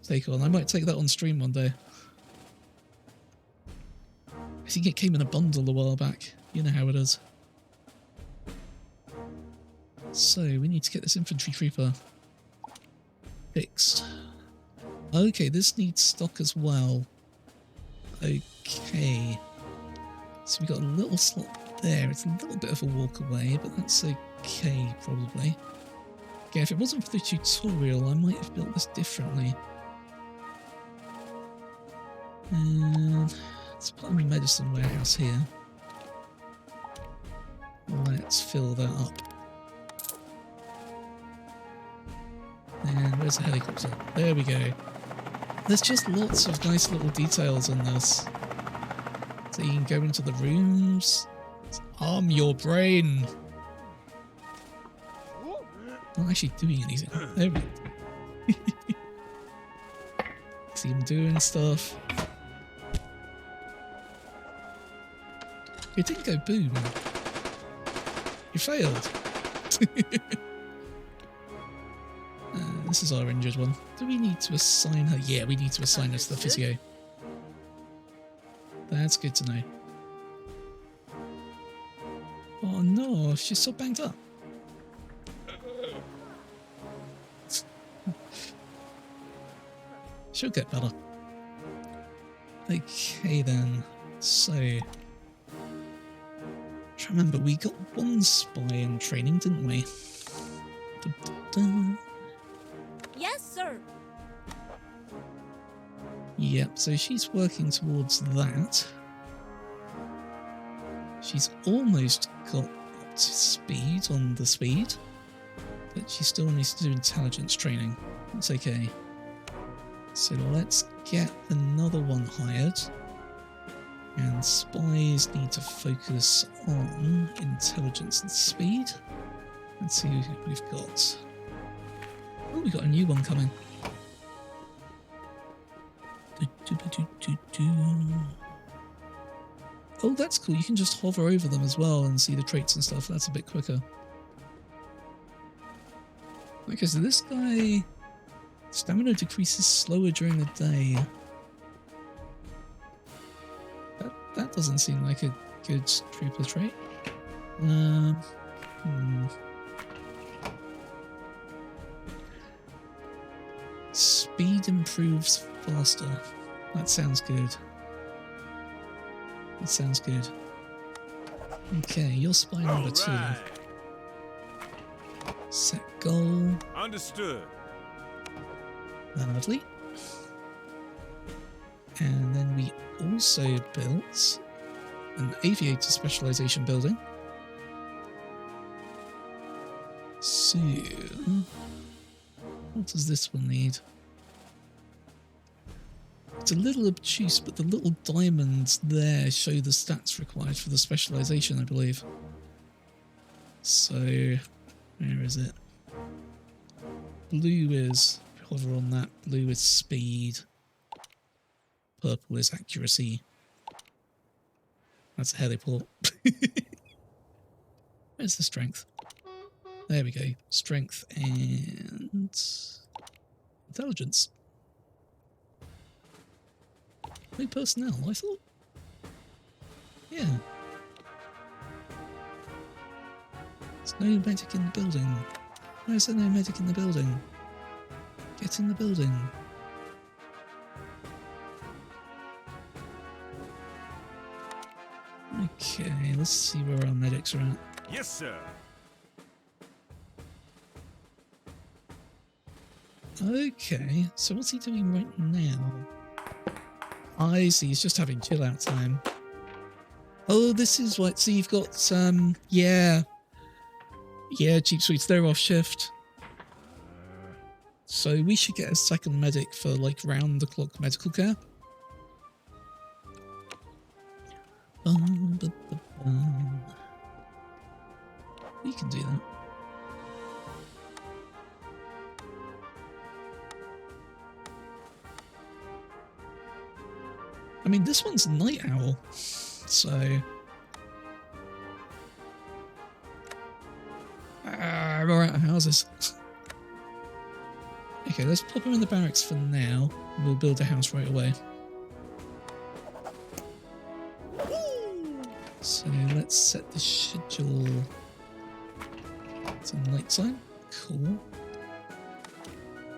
take on. I might take that on stream one day. I think it came in a bundle a while back. You know how it is. So, we need to get this infantry creeper fixed. Okay, this needs stock as well. Okay. So we got a little slot there. It's a little bit of a walk away, but that's okay, probably. Okay, if it wasn't for the tutorial, I might have built this differently. And let's put a medicine warehouse here. Let's fill that up. And where's the helicopter? There we go. There's just lots of nice little details in this. So you can go into the rooms. Arm your brain. Not actually doing anything. There we go. See him doing stuff. It didn't go boom. You failed. This is our injured one. Do we need to assign her? Yeah, we need to assign her to the physio. That's good to know. Oh no, she's so banged up. She'll get better. Okay then, so... Try to remember, we got one spy in training, didn't we? Yes, sir. Yep, so she's working towards that. She's almost got up to speed on the speed, but she still needs to do intelligence training. That's okay. So let's get another one hired. And spies need to focus on intelligence and speed. Let's see who we've got. Oh, we got a new one coming. Oh, that's cool. You can just hover over them as well and see the traits and stuff. That's a bit quicker. Okay, so this guy... Stamina decreases slower during the day. That doesn't seem like a good trooper trait. Speed improves faster. That sounds good. That sounds good. Okay, you're spy number 2. Set goal. Understood. Lovely. And then we also built an aviator specialization building. So, what does this one need? It's a little obtuse, but the little diamonds there show the stats required for the specialization, I believe. So, where is it? Blue is, hover on that, blue is speed. purple is accuracy. That's a heliport. Where's the strength? There we go. Strength and intelligence. No personnel, I thought. Yeah. There's no medic in the building. Why is there no medic in the building? Get in the building. Okay, let's see where our medics are at. Yes, sir. Okay, so what's he doing right now? I see, he's just having chill out time. Oh, this is what, so you've got, yeah, Cheap Sweets, they're off shift. So we should get a second medic for, like, round-the-clock medical care. We can do that. I mean, this one's night owl, so... we're out of houses. Okay, let's pop him in the barracks for now. We'll build a house right away. So let's set the schedule to night time. Cool.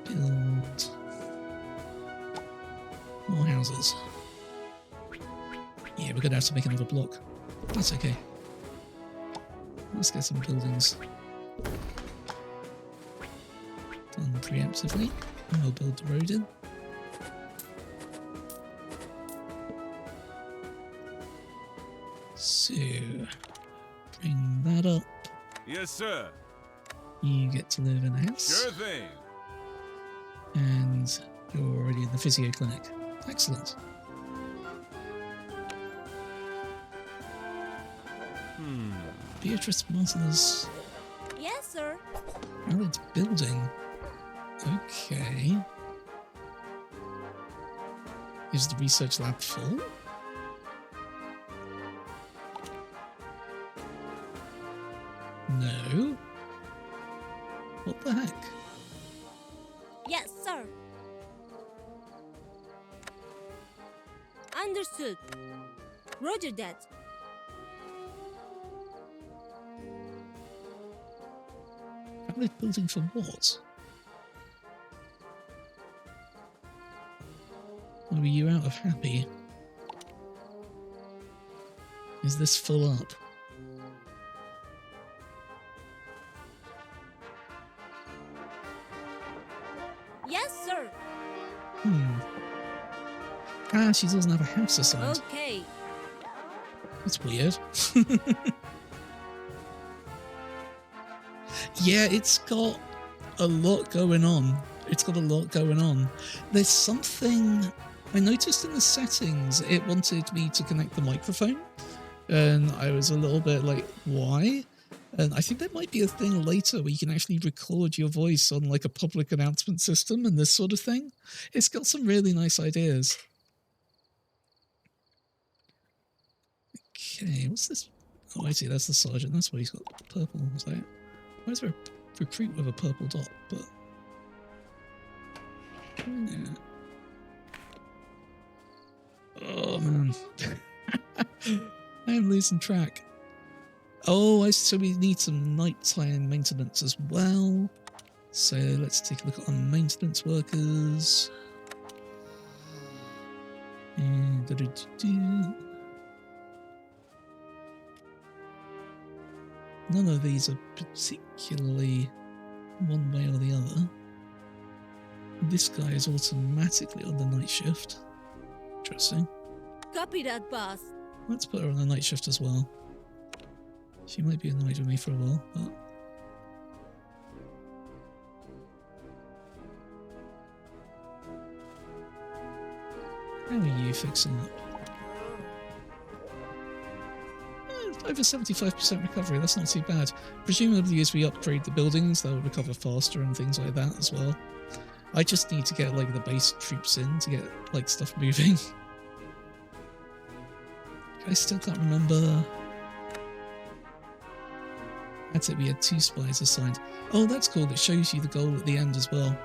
Build more houses. Yeah, we're gonna have to make another block. That's okay. Let's get some buildings done preemptively. And we'll build the road in. So, bring that up. Yes, sir. You get to live in a house. Sure thing. And you're already in the physio clinic. Excellent. Beatrice Martinez. Yes, sir. Valid building. Okay. Is the research lab full? No. What the heck? Yes, sir. Understood. Roger that. Valid building for what? Are you out of happy? Is this full up? Yes, sir. Ah, she doesn't have a house assigned. Okay. That's weird. Yeah, it's got a lot going on. There's something I noticed in the settings. It wanted me to connect the microphone, and I was a little bit like, why? And I think there might be a thing later where you can actually record your voice on like a public announcement system and this sort of thing. It's got some really nice ideas. Okay, what's this? Oh, I see, that's the sergeant. That's why he's got purple. So, why is there a recruit with a purple dot? But yeah. Oh man, I am losing track. Oh, so we need some nighttime maintenance as well. So let's take a look at our maintenance workers. None of these are particularly one way or the other. This guy is automatically on the night shift. Interesting. Copy that, boss. Let's put her on the night shift as well. She might be annoyed with me for a while, but... How are you fixing up? Over 75% recovery, that's not too bad. Presumably as we upgrade the buildings, they'll recover faster and things like that as well. I just need to get like the base troops in to get like stuff moving. I still can't remember. That's it, we had 2 spies assigned. Oh, that's cool. It shows you the goal at the end as well.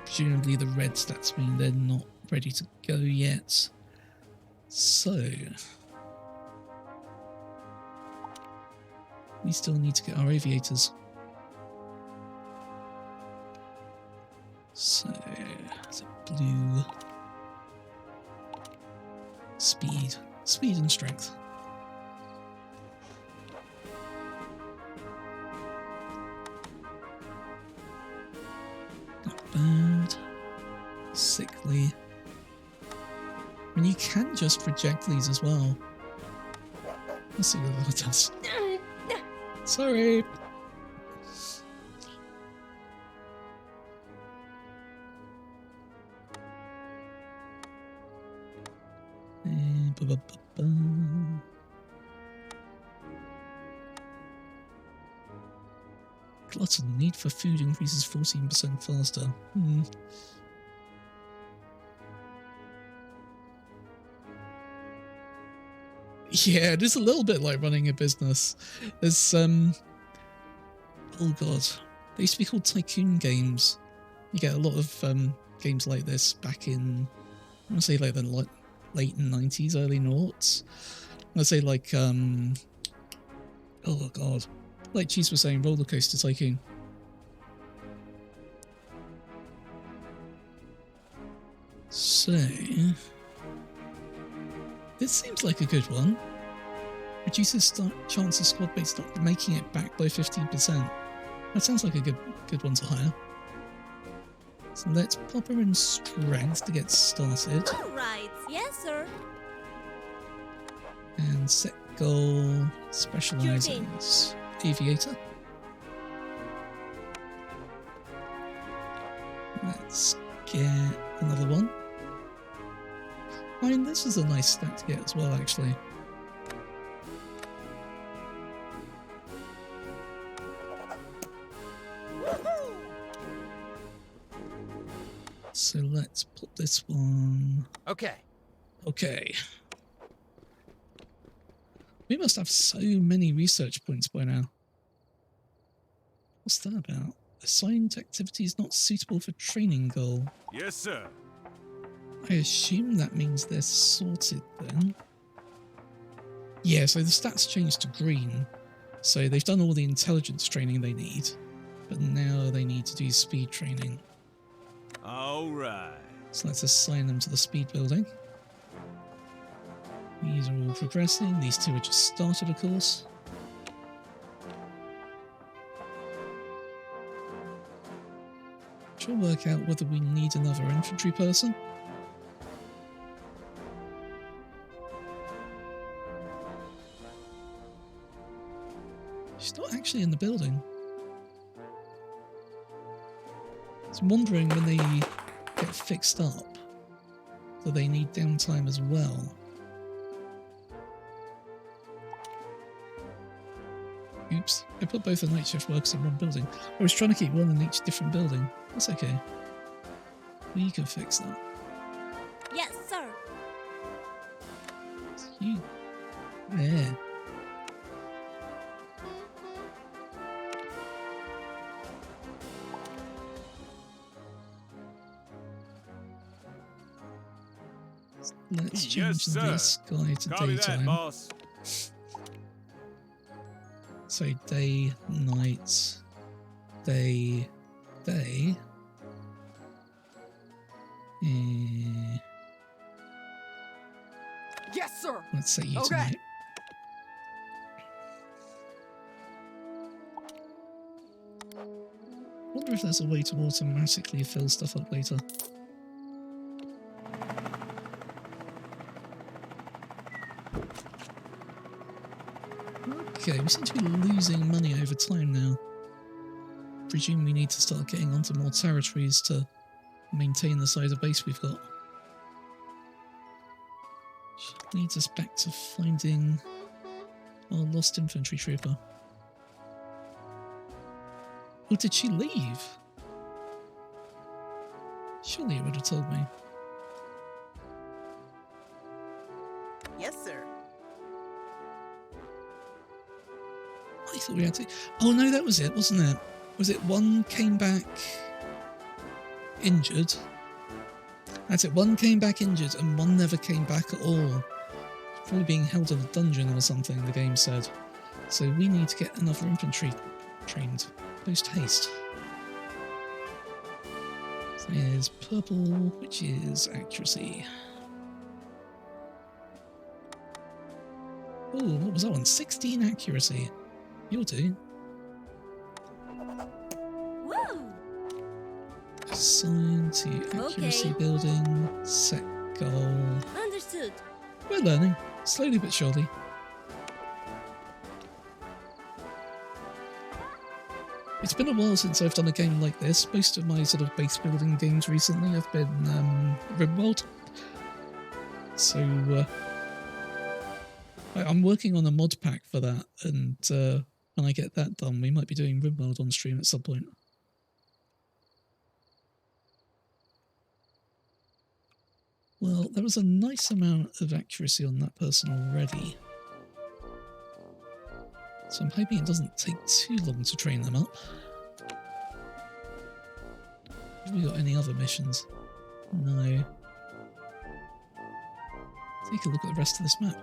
Presumably the red stats mean they're not ready to go yet. So we still need to get our aviators. So it's a blue. Speed and strength. Not bad. Sickly. I mean, you can just reject these as well. Let's see what that does. Sorry. Glutton, need for food increases 14% faster. Yeah, it is a little bit like running a business. There's oh god, they used to be called tycoon games. You get a lot of games like this back in, I want to say like the late 90s, early noughts. I'd say like oh god, like Cheese was saying, Roller Coaster Tycoon. So this seems like a good one. Reduces chance of squad mates not making it back by 15%. That sounds like a good one to hire. So let's pop her in strength to get started. All right. Yes, sir. And set goal, specialize Sure thing. as aviator. Let's get another one. I mean, this is a nice stat to get as well, actually. So let's put this one. Okay. Okay. We must have so many research points by now. What's that about? Assigned activities not suitable for training goal. Yes, sir. I assume that means they're sorted then. Yeah, so the stats changed to green. So they've done all the intelligence training they need, but now they need to do speed training. All right. So let's assign them to the speed building. These are all progressing. These 2 are just started, of course. Try to work out whether we need another infantry person. She's not actually in the building. I'm wondering when they get fixed up, do they need downtime as well? Oops, I put both the night shift workers in one building. I was trying to keep one in each different building. That's okay. We can fix that. Yes, sir. You. There. Let's change Yes, sir. this guy to Copy that, daytime. boss. So day, night, day, day. Yes, sir. Let's set you Okay. tonight. Wonder if there's a way to automatically fill stuff up later. Okay, we seem to be losing money over time now. Presume we need to start getting onto more territories to maintain the size of base we've got. Which leads us back to finding our lost infantry trooper. Or did she leave? Surely it would have told me. thought we had to. Oh no, that was it, wasn't it? Was it one came back injured? That's it. One came back injured, and one never came back at all. Probably being held in a dungeon or something. The game said. So we need to get another infantry trained post haste. So here's purple, which is accuracy. Oh, what was that one? 16 accuracy. You'll do. Woo! Assign to accuracy Okay. building. Set goal. Understood. We're learning, slowly but surely. It's been a while since I've done a game like this. Most of my sort of base building games recently have been RimWorld. So I'm working on a mod pack for that, and when I get that done, we might be doing RimWorld on stream at some point. Well, there was a nice amount of accuracy on that person already. So I'm hoping it doesn't take too long to train them up. Have we got any other missions? No. Take a look at the rest of this map.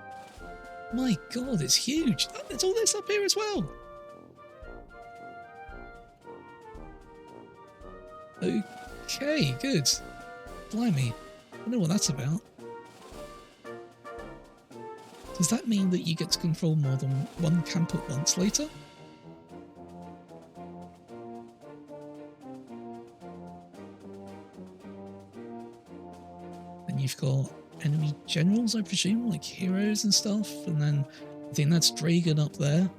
My god, it's huge! There's all this up here as well! Okay, good. Blimey. I know what that's about. Does that mean that you get to control more than one camp at once later? And you've got enemy generals, I presume, like heroes and stuff, and then I think that's Dragon up there.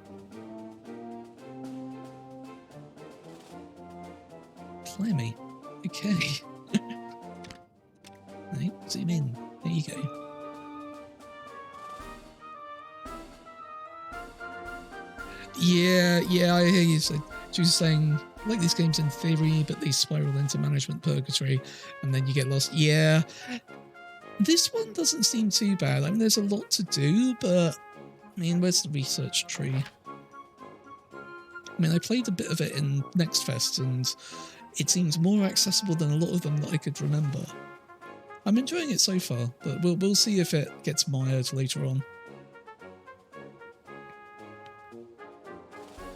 Blimey. Okay. Right, zoom in. There you go. Yeah, I hear you. So she was saying, like these games in theory, but they spiral into management purgatory, and then you get lost. Yeah, this one doesn't seem too bad. I mean, there's a lot to do, but I mean, where's the research tree? I mean, I played a bit of it in Next Fest, and it seems more accessible than a lot of them that I could remember. I'm enjoying it so far, but we'll see if it gets mired later on.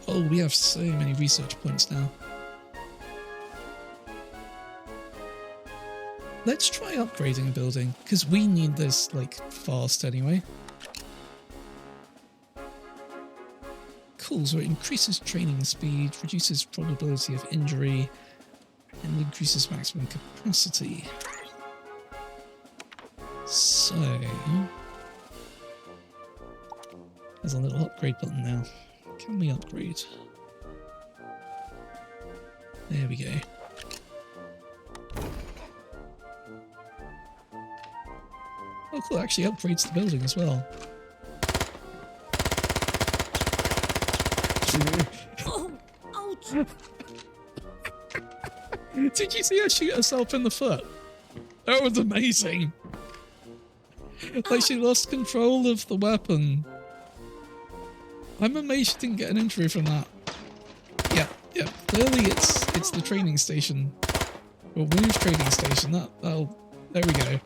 Oh, we have so many research points now. Let's try upgrading a building, because we need this, like, fast anyway. Cool, so it increases training speed, reduces probability of injury, and increases maximum capacity. So, there's a little upgrade button now. Can we upgrade? There we go. Oh cool, it actually upgrades the building as well. Oh, ouch! Did you see her shoot herself in the foot? That was amazing. Like she lost control of the weapon. I'm amazed she didn't get an injury from that. Yeah. Clearly it's the training station. Or move training station. That'll there we go.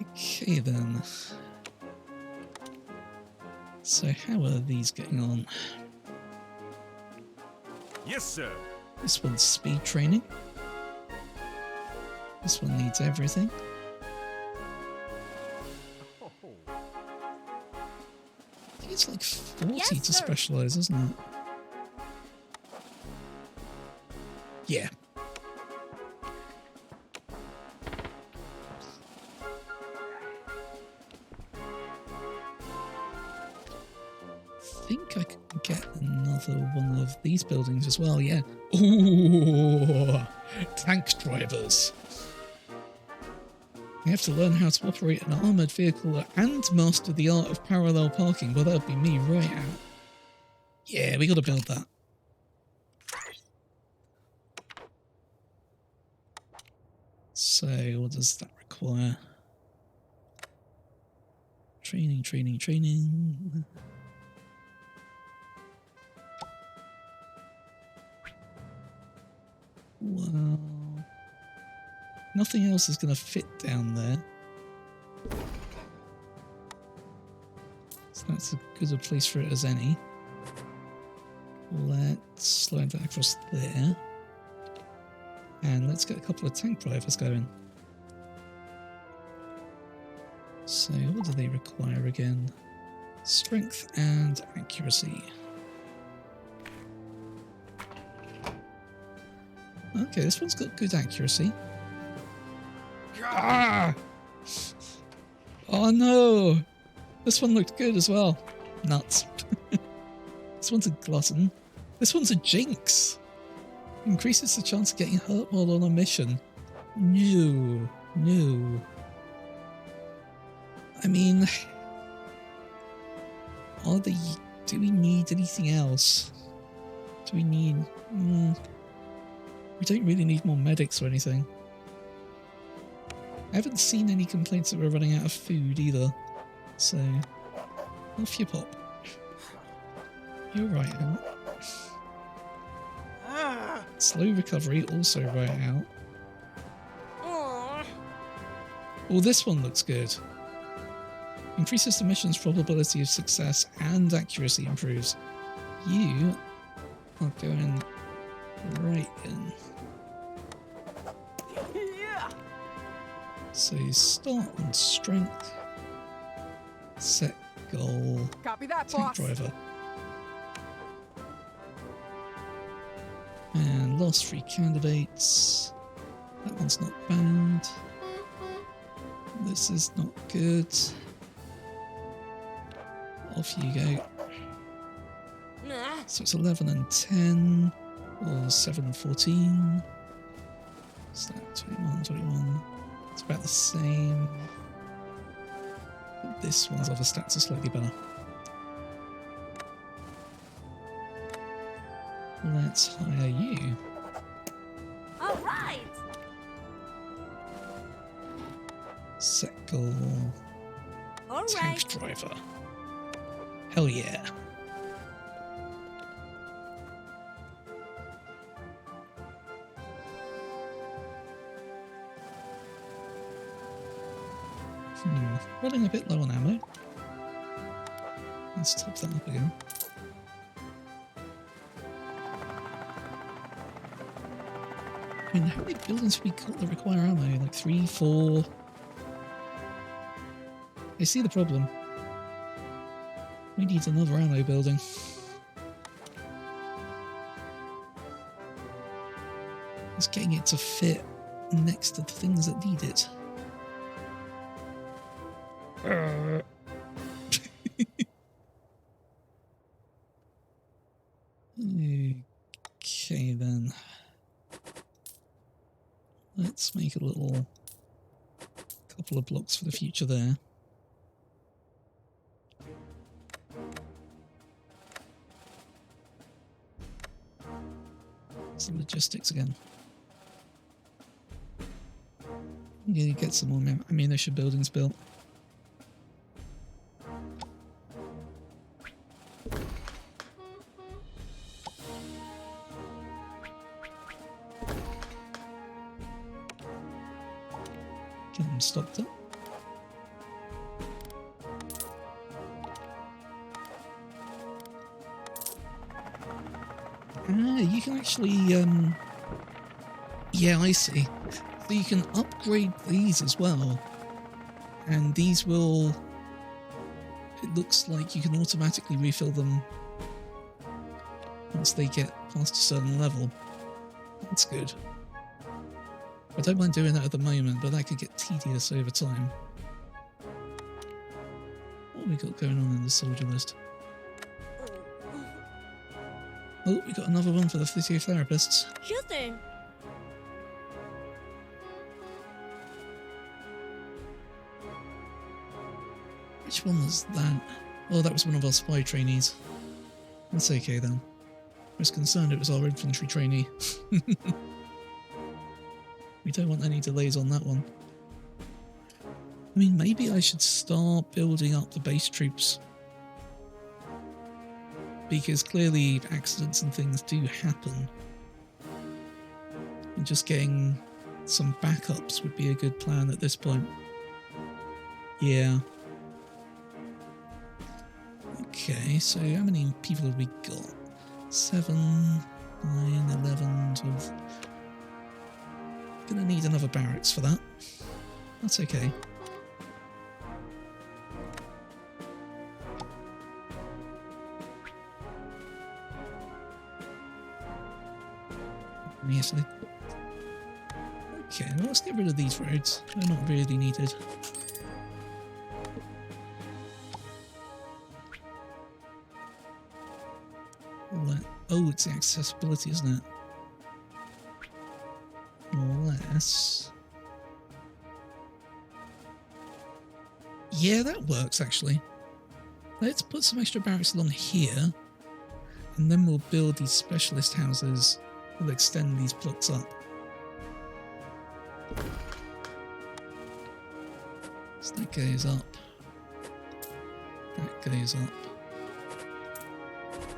Okay then. So how are these getting on? Yes, sir. This one's speed training. This one needs everything. Oh, I think it's like 40 Yes, to sir. specialise, isn't it? Yeah. I think I can get another one of these buildings as well, yeah. Ooh, tank drivers. You have to learn how to operate an armoured vehicle and master the art of parallel parking. Well, that would be me right out. Yeah, we got to build that. So what does that require? Training, training, training. Well, nothing else is going to fit down there. So that's as good a place for it as any. Let's slide that across there. And let's get a couple of tank drivers going. So what do they require again? Strength and accuracy. Okay, this one's got good accuracy. Ah! Oh no! This one looked good as well. Nuts. This one's a glutton. This one's a jinx. Increases the chance of getting hurt while on a mission. No. No. I mean... do we need anything else? Do we need... we don't really need more medics or anything. I haven't seen any complaints that we're running out of food either. So, off you pop. You're right out. Slow recovery, also right out. Well, this one looks good. Increases the mission's probability of success and accuracy improves. You are going right in. So start on strength. Set goal. Copy that, Tank boss. driver. And last 3 candidates. That one's not bad. This is not good. Off you go. So it's 11 and 10, or 7 and 14. What's that? 21, 21. It's about the same. But this one's other stats are slightly better. Let's hire you. All right. Set goal. All Tank right. driver. Hell yeah. Running a bit low on ammo. Let's top that up again. I mean, how many buildings have we got that require ammo? Like 3, 4? I see the problem. We need another ammo building. It's getting it to fit next to the things that need it. Okay then. Let's make a little couple of blocks for the future there. Some logistics again. I'm gonna get some more ammunition buildings built. Get them stocked up. Ah, you can actually, yeah, I see. So you can upgrade these as well. And these will, it looks like you can automatically refill them once they get past a certain level. That's good. I don't mind doing that at the moment, but that could get tedious over time. What have we got going on in the soldier list? Oh, we got another one for the physiotherapists. Sure thing. Which one was that? Oh, that was one of our spy trainees. That's okay then. I was concerned it was our infantry trainee. We don't want any delays on that one. I mean, maybe I should start building up the base troops. Because clearly accidents and things do happen. And just getting some backups would be a good plan at this point. Yeah. Okay, so how many people have we got? 7, 9, 11, 12. Gonna need another barracks for that. That's okay. Yes, okay, well, let's get rid of these roads. They're not really needed. Oh, it's the accessibility, isn't it? Unless... Yeah, that works, actually. Let's put some extra barracks along here, and then we'll build these specialist houses. We'll extend these blocks up. So that goes up. That goes up.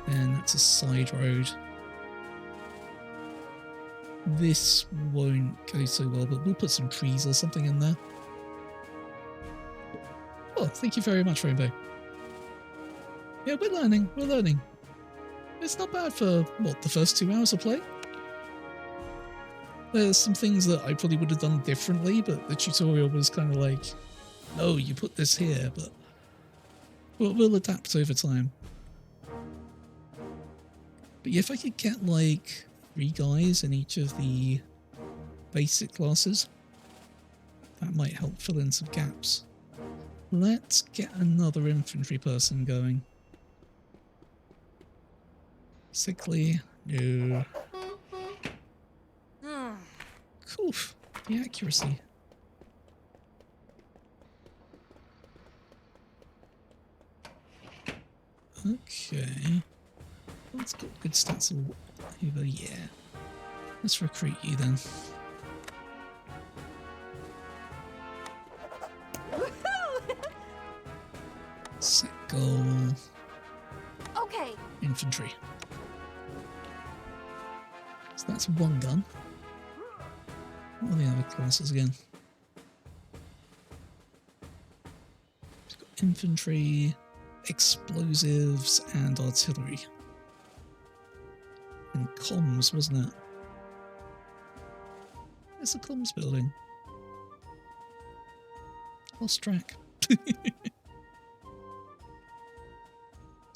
And that's a side road. This won't go so well, but we'll put some trees or something in there. Oh, thank you very much, Rainbow. Yeah, we're learning. We're learning. It's not bad for, what, the first 2 hours of play? There's some things that I probably would have done differently, but the tutorial was kind of like, no, you put this here, but we'll adapt over time. But yeah, if I could get like 3 guys in each of the basic classes, that might help fill in some gaps. Let's get another infantry person going. Sickly, no. Cool, the accuracy. Okay. Let's get good stats over, yeah. Let's recruit you then. Set goal. Okay. Infantry. So that's 1 gun. What are the other classes again? We've got infantry, explosives, and artillery. And comms, wasn't it? Where's the comms building? Lost track. So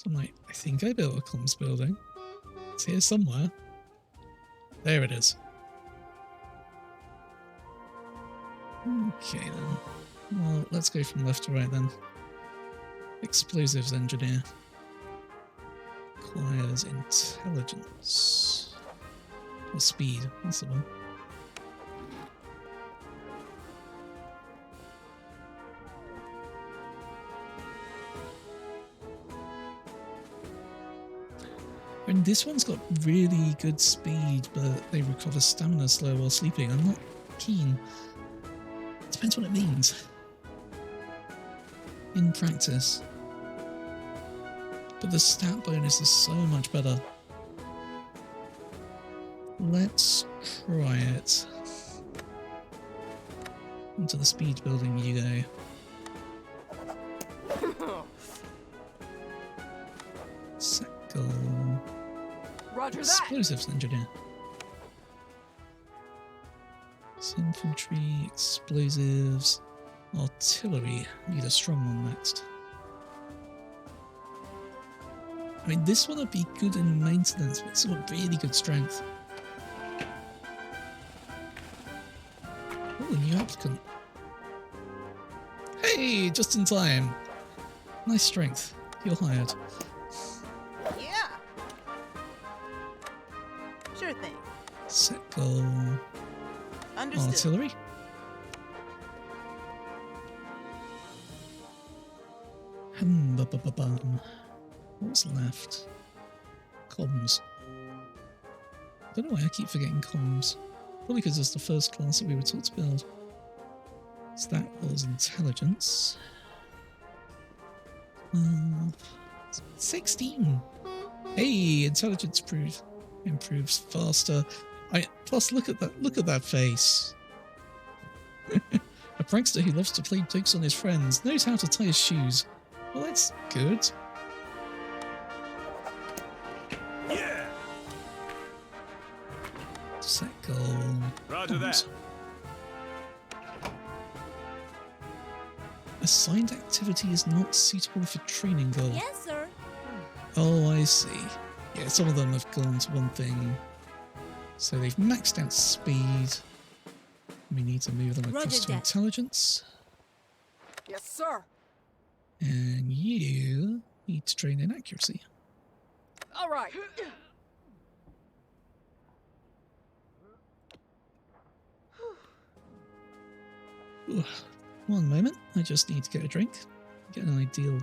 I'm like, I think I built a comms building. It's here somewhere. There it is. Okay then. Well, let's go from left to right then. Explosives engineer. Requires intelligence. Or speed, that's the one. And this one's got really good speed, but they recover stamina slow while sleeping. I'm not keen. Depends what it means. In practice. But the stat bonus is so much better. Let's try it. Into the speed building you go. Set goal. Roger that. Explosives engineer. It's infantry, explosives, artillery. Need a strong one next. I mean, this one would be good in maintenance, but it's got really good strength. Oh, a new applicant. Hey, just in time. Nice strength. You're hired. Yeah. Sure thing. Set goal. Understood. Artillery. Bum. What's left? Comms. I don't know why I keep forgetting comms. Probably because it's the first class that we were taught to build. So that was intelligence. 16. Hey, intelligence improves faster. Plus look at that face. A prankster who loves to play jokes on his friends, knows how to tie his shoes. Well, that's good. Yeah. Set goal. Roger that. Assigned activity is not suitable for training goal. Yes, sir. Oh, I see. Yeah, some of them have gone to one thing. So they've maxed out speed. We need to move them across Roger to that. intelligence. Yes, sir. And you need to train in accuracy. All right. Ooh, one moment, I just need to get a drink. Get an ideal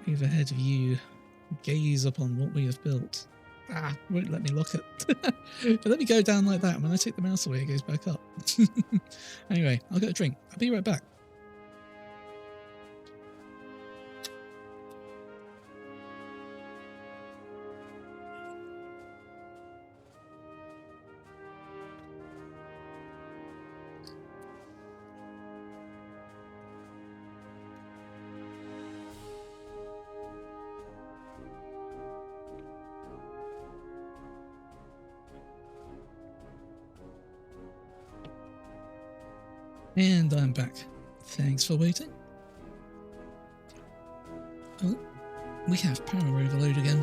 overhead view. Gaze upon what we have built. Ah, won't let me look it. But let me go down like that. When I take the mouse away, it goes back up. Anyway, I'll get a drink. I'll be right back. And I'm back. Thanks for waiting. Oh, we have power overload again.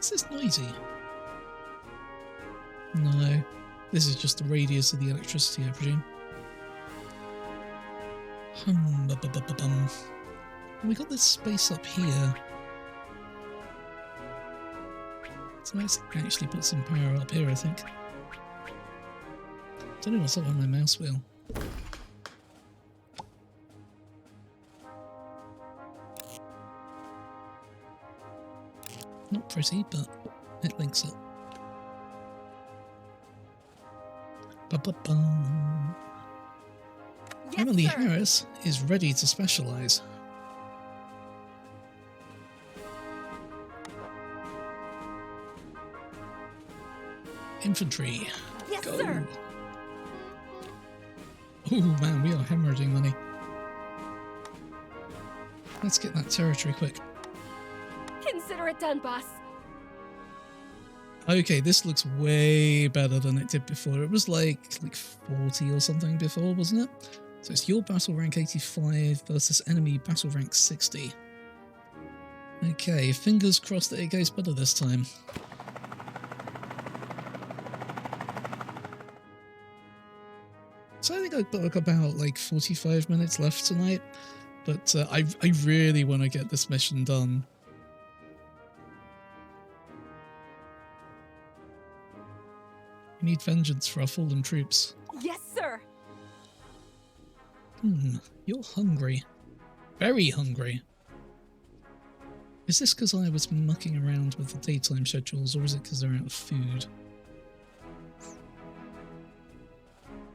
Is this noisy? No. This is just the radius of the electricity, I presume. Bum. We got this space up here. So let's actually put some power up here, I think. Don't know what's up on my mouse wheel. Not pretty, but it links up. Ba-ba-bum. Yes, Emily sir. Harris is ready to specialize. Infantry. Yes, Go. sir. Oh man, we are hemorrhaging money. Let's get that territory quick. Consider it done, boss. Okay, this looks way better than it did before. It was like 40 or something before, wasn't it? So it's your battle rank 85 versus enemy battle rank 60. Okay, fingers crossed that it goes better this time. So I think I've got about like 45 minutes left tonight, but I really want to get this mission done. We need vengeance for our fallen troops. Yes, sir. You're hungry. Very hungry. Is this because I was mucking around with the daytime schedules, or is it because they're out of food?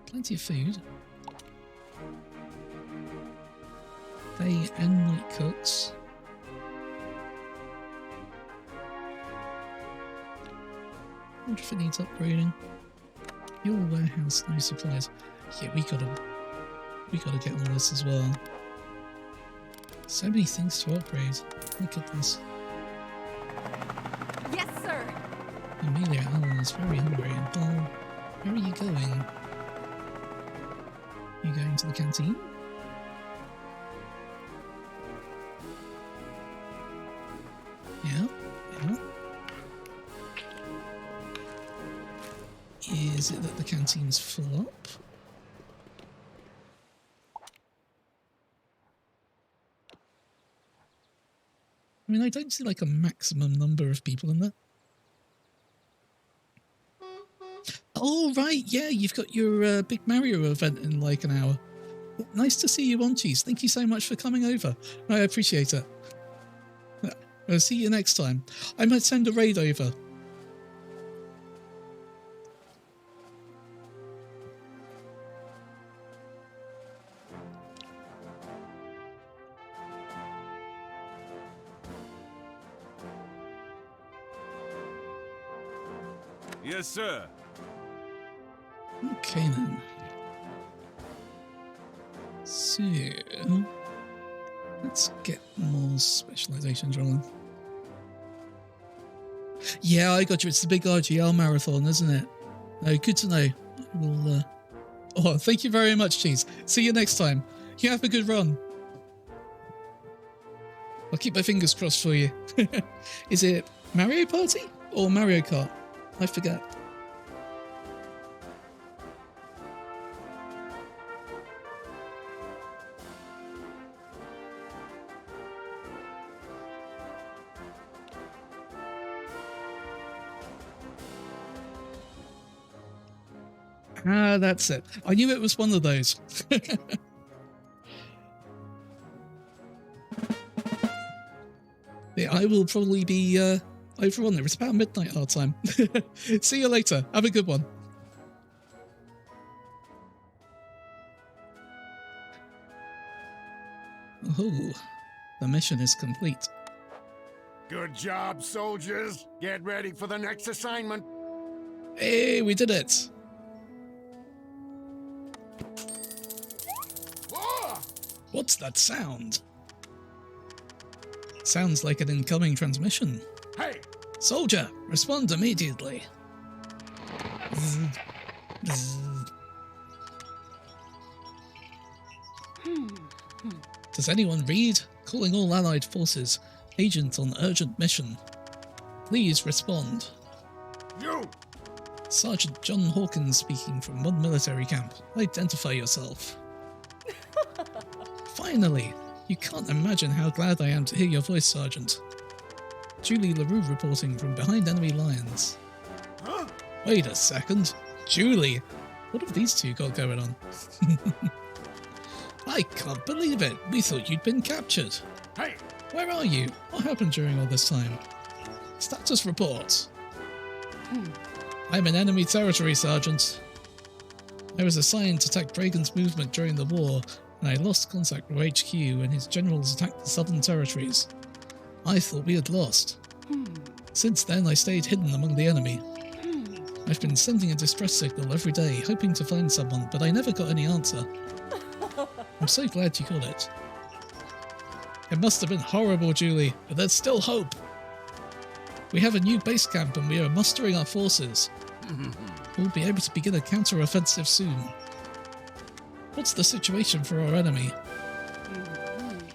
Plenty of food. Day and night cooks. I wonder if it needs upgrading. Your warehouse, no supplies. Yeah, we gotta get on this as well. So many things to upgrade. Look at this. Yes, sir. Amelia Allen is very hungry. And Paul, where are you going? You going to the canteen? Yeah. Is it that the canteen's full up? I mean, I don't see like a maximum number of people in there. Oh, right, yeah, you've got your Big Mario event in like an hour. Nice to see you on, Cheese. Thank you so much for coming over. I appreciate it. I'll see you next time. I might send a raid over. Yes, sir. Okay then. So, let's get more specializations rolling. Yeah, I got you. It's the big RGL marathon, isn't it? No, good to know. I will, Oh, thank you very much, Cheese. See you next time. You have a good run. I'll keep my fingers crossed for you. Is it Mario Party or Mario Kart? I forget. Ah, that's it. I knew it was one of those. Yeah, I will probably be over on there. It's about midnight our time. See you later. Have a good one. Oh, the mission is complete. Good job, soldiers. Get ready for the next assignment. Hey, we did it. Ah! What's that sound? Sounds like an incoming transmission. Hey! Soldier, respond immediately. Bzz, bzz. Does anyone read? Calling all Allied forces. Agent on urgent mission. Please respond. You! Sergeant John Hawkins speaking from one military camp. Identify yourself. Finally! You can't imagine how glad I am to hear your voice, Sergeant. Julie LaRue reporting from behind enemy lines. Huh? Wait a second. Julie! What have these two got going on? I can't believe it. We thought you'd been captured. Hey! Where are you? What happened during all this time? Status report. I'm in enemy territory, Sergeant. I was assigned to attack Dragon's movement during the war, and I lost contact with HQ when his generals attacked the southern territories. I thought we had lost. Since then, I stayed hidden among the enemy. I've been sending a distress signal every day, hoping to find someone, but I never got any answer. I'm so glad you got it. It must have been horrible, Julie, but there's still hope. We have a new base camp and we are mustering our forces. We'll be able to begin a counter-offensive soon. What's the situation for our enemy?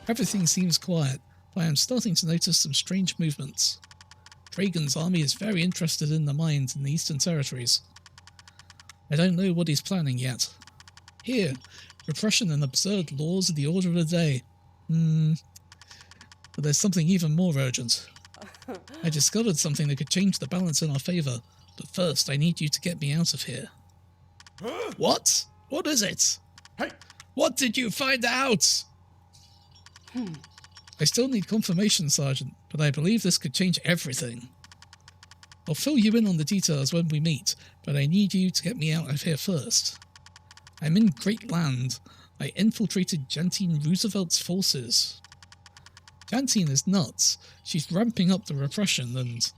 Everything seems quiet, but I am starting to notice some strange movements. Dragon's army is very interested in the mines in the Eastern Territories. I don't know what he's planning yet. Here, repression and absurd laws are the order of the day. But there's something even more urgent. I discovered something that could change the balance in our favour, but first I need you to get me out of here. What? What is it? Hey! What did you find out? I still need confirmation, Sergeant, but I believe this could change everything. I'll fill you in on the details when we meet, but I need you to get me out of here first. I'm in Great Land. I infiltrated Jantine Roosevelt's forces. Jantine is nuts. She's ramping up the repression and... ...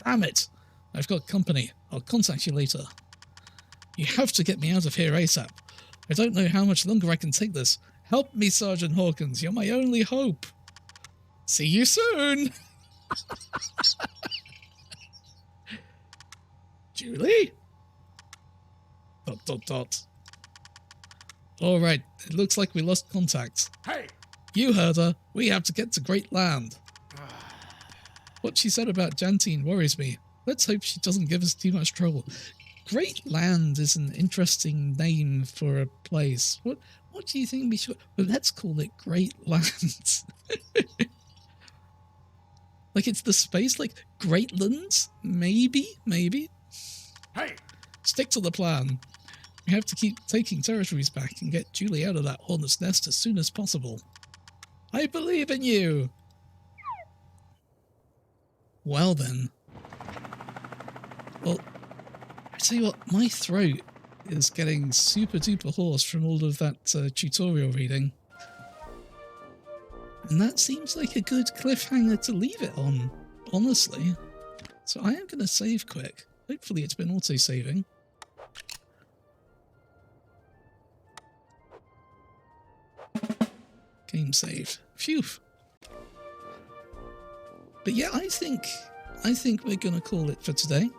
Damn it! I've got company. I'll contact you later. You have to get me out of here ASAP. I don't know how much longer I can take this. Help me, Sergeant Hawkins. You're my only hope. See you soon! Julie? ... Alright, it looks like we lost contact. Hey! You heard her. We have to get to Great Land. What she said about Jantine worries me. Let's hope she doesn't give us too much trouble. Great Land is an interesting name for a place. What do you think we should... Well, let's call it Great Land. Like it's the space, like Greatlands? Maybe? Hey! Stick to the plan. We have to keep taking territories back and get Julie out of that hornet's nest as soon as possible. I believe in you! Well then. Well, I tell you what, my throat is getting super duper hoarse from all of that tutorial reading. And that seems like a good cliffhanger to leave it on, honestly. So I am going to save quick. Hopefully it's been auto-saving. Game saved. Phew. But yeah, I think we're going to call it for today.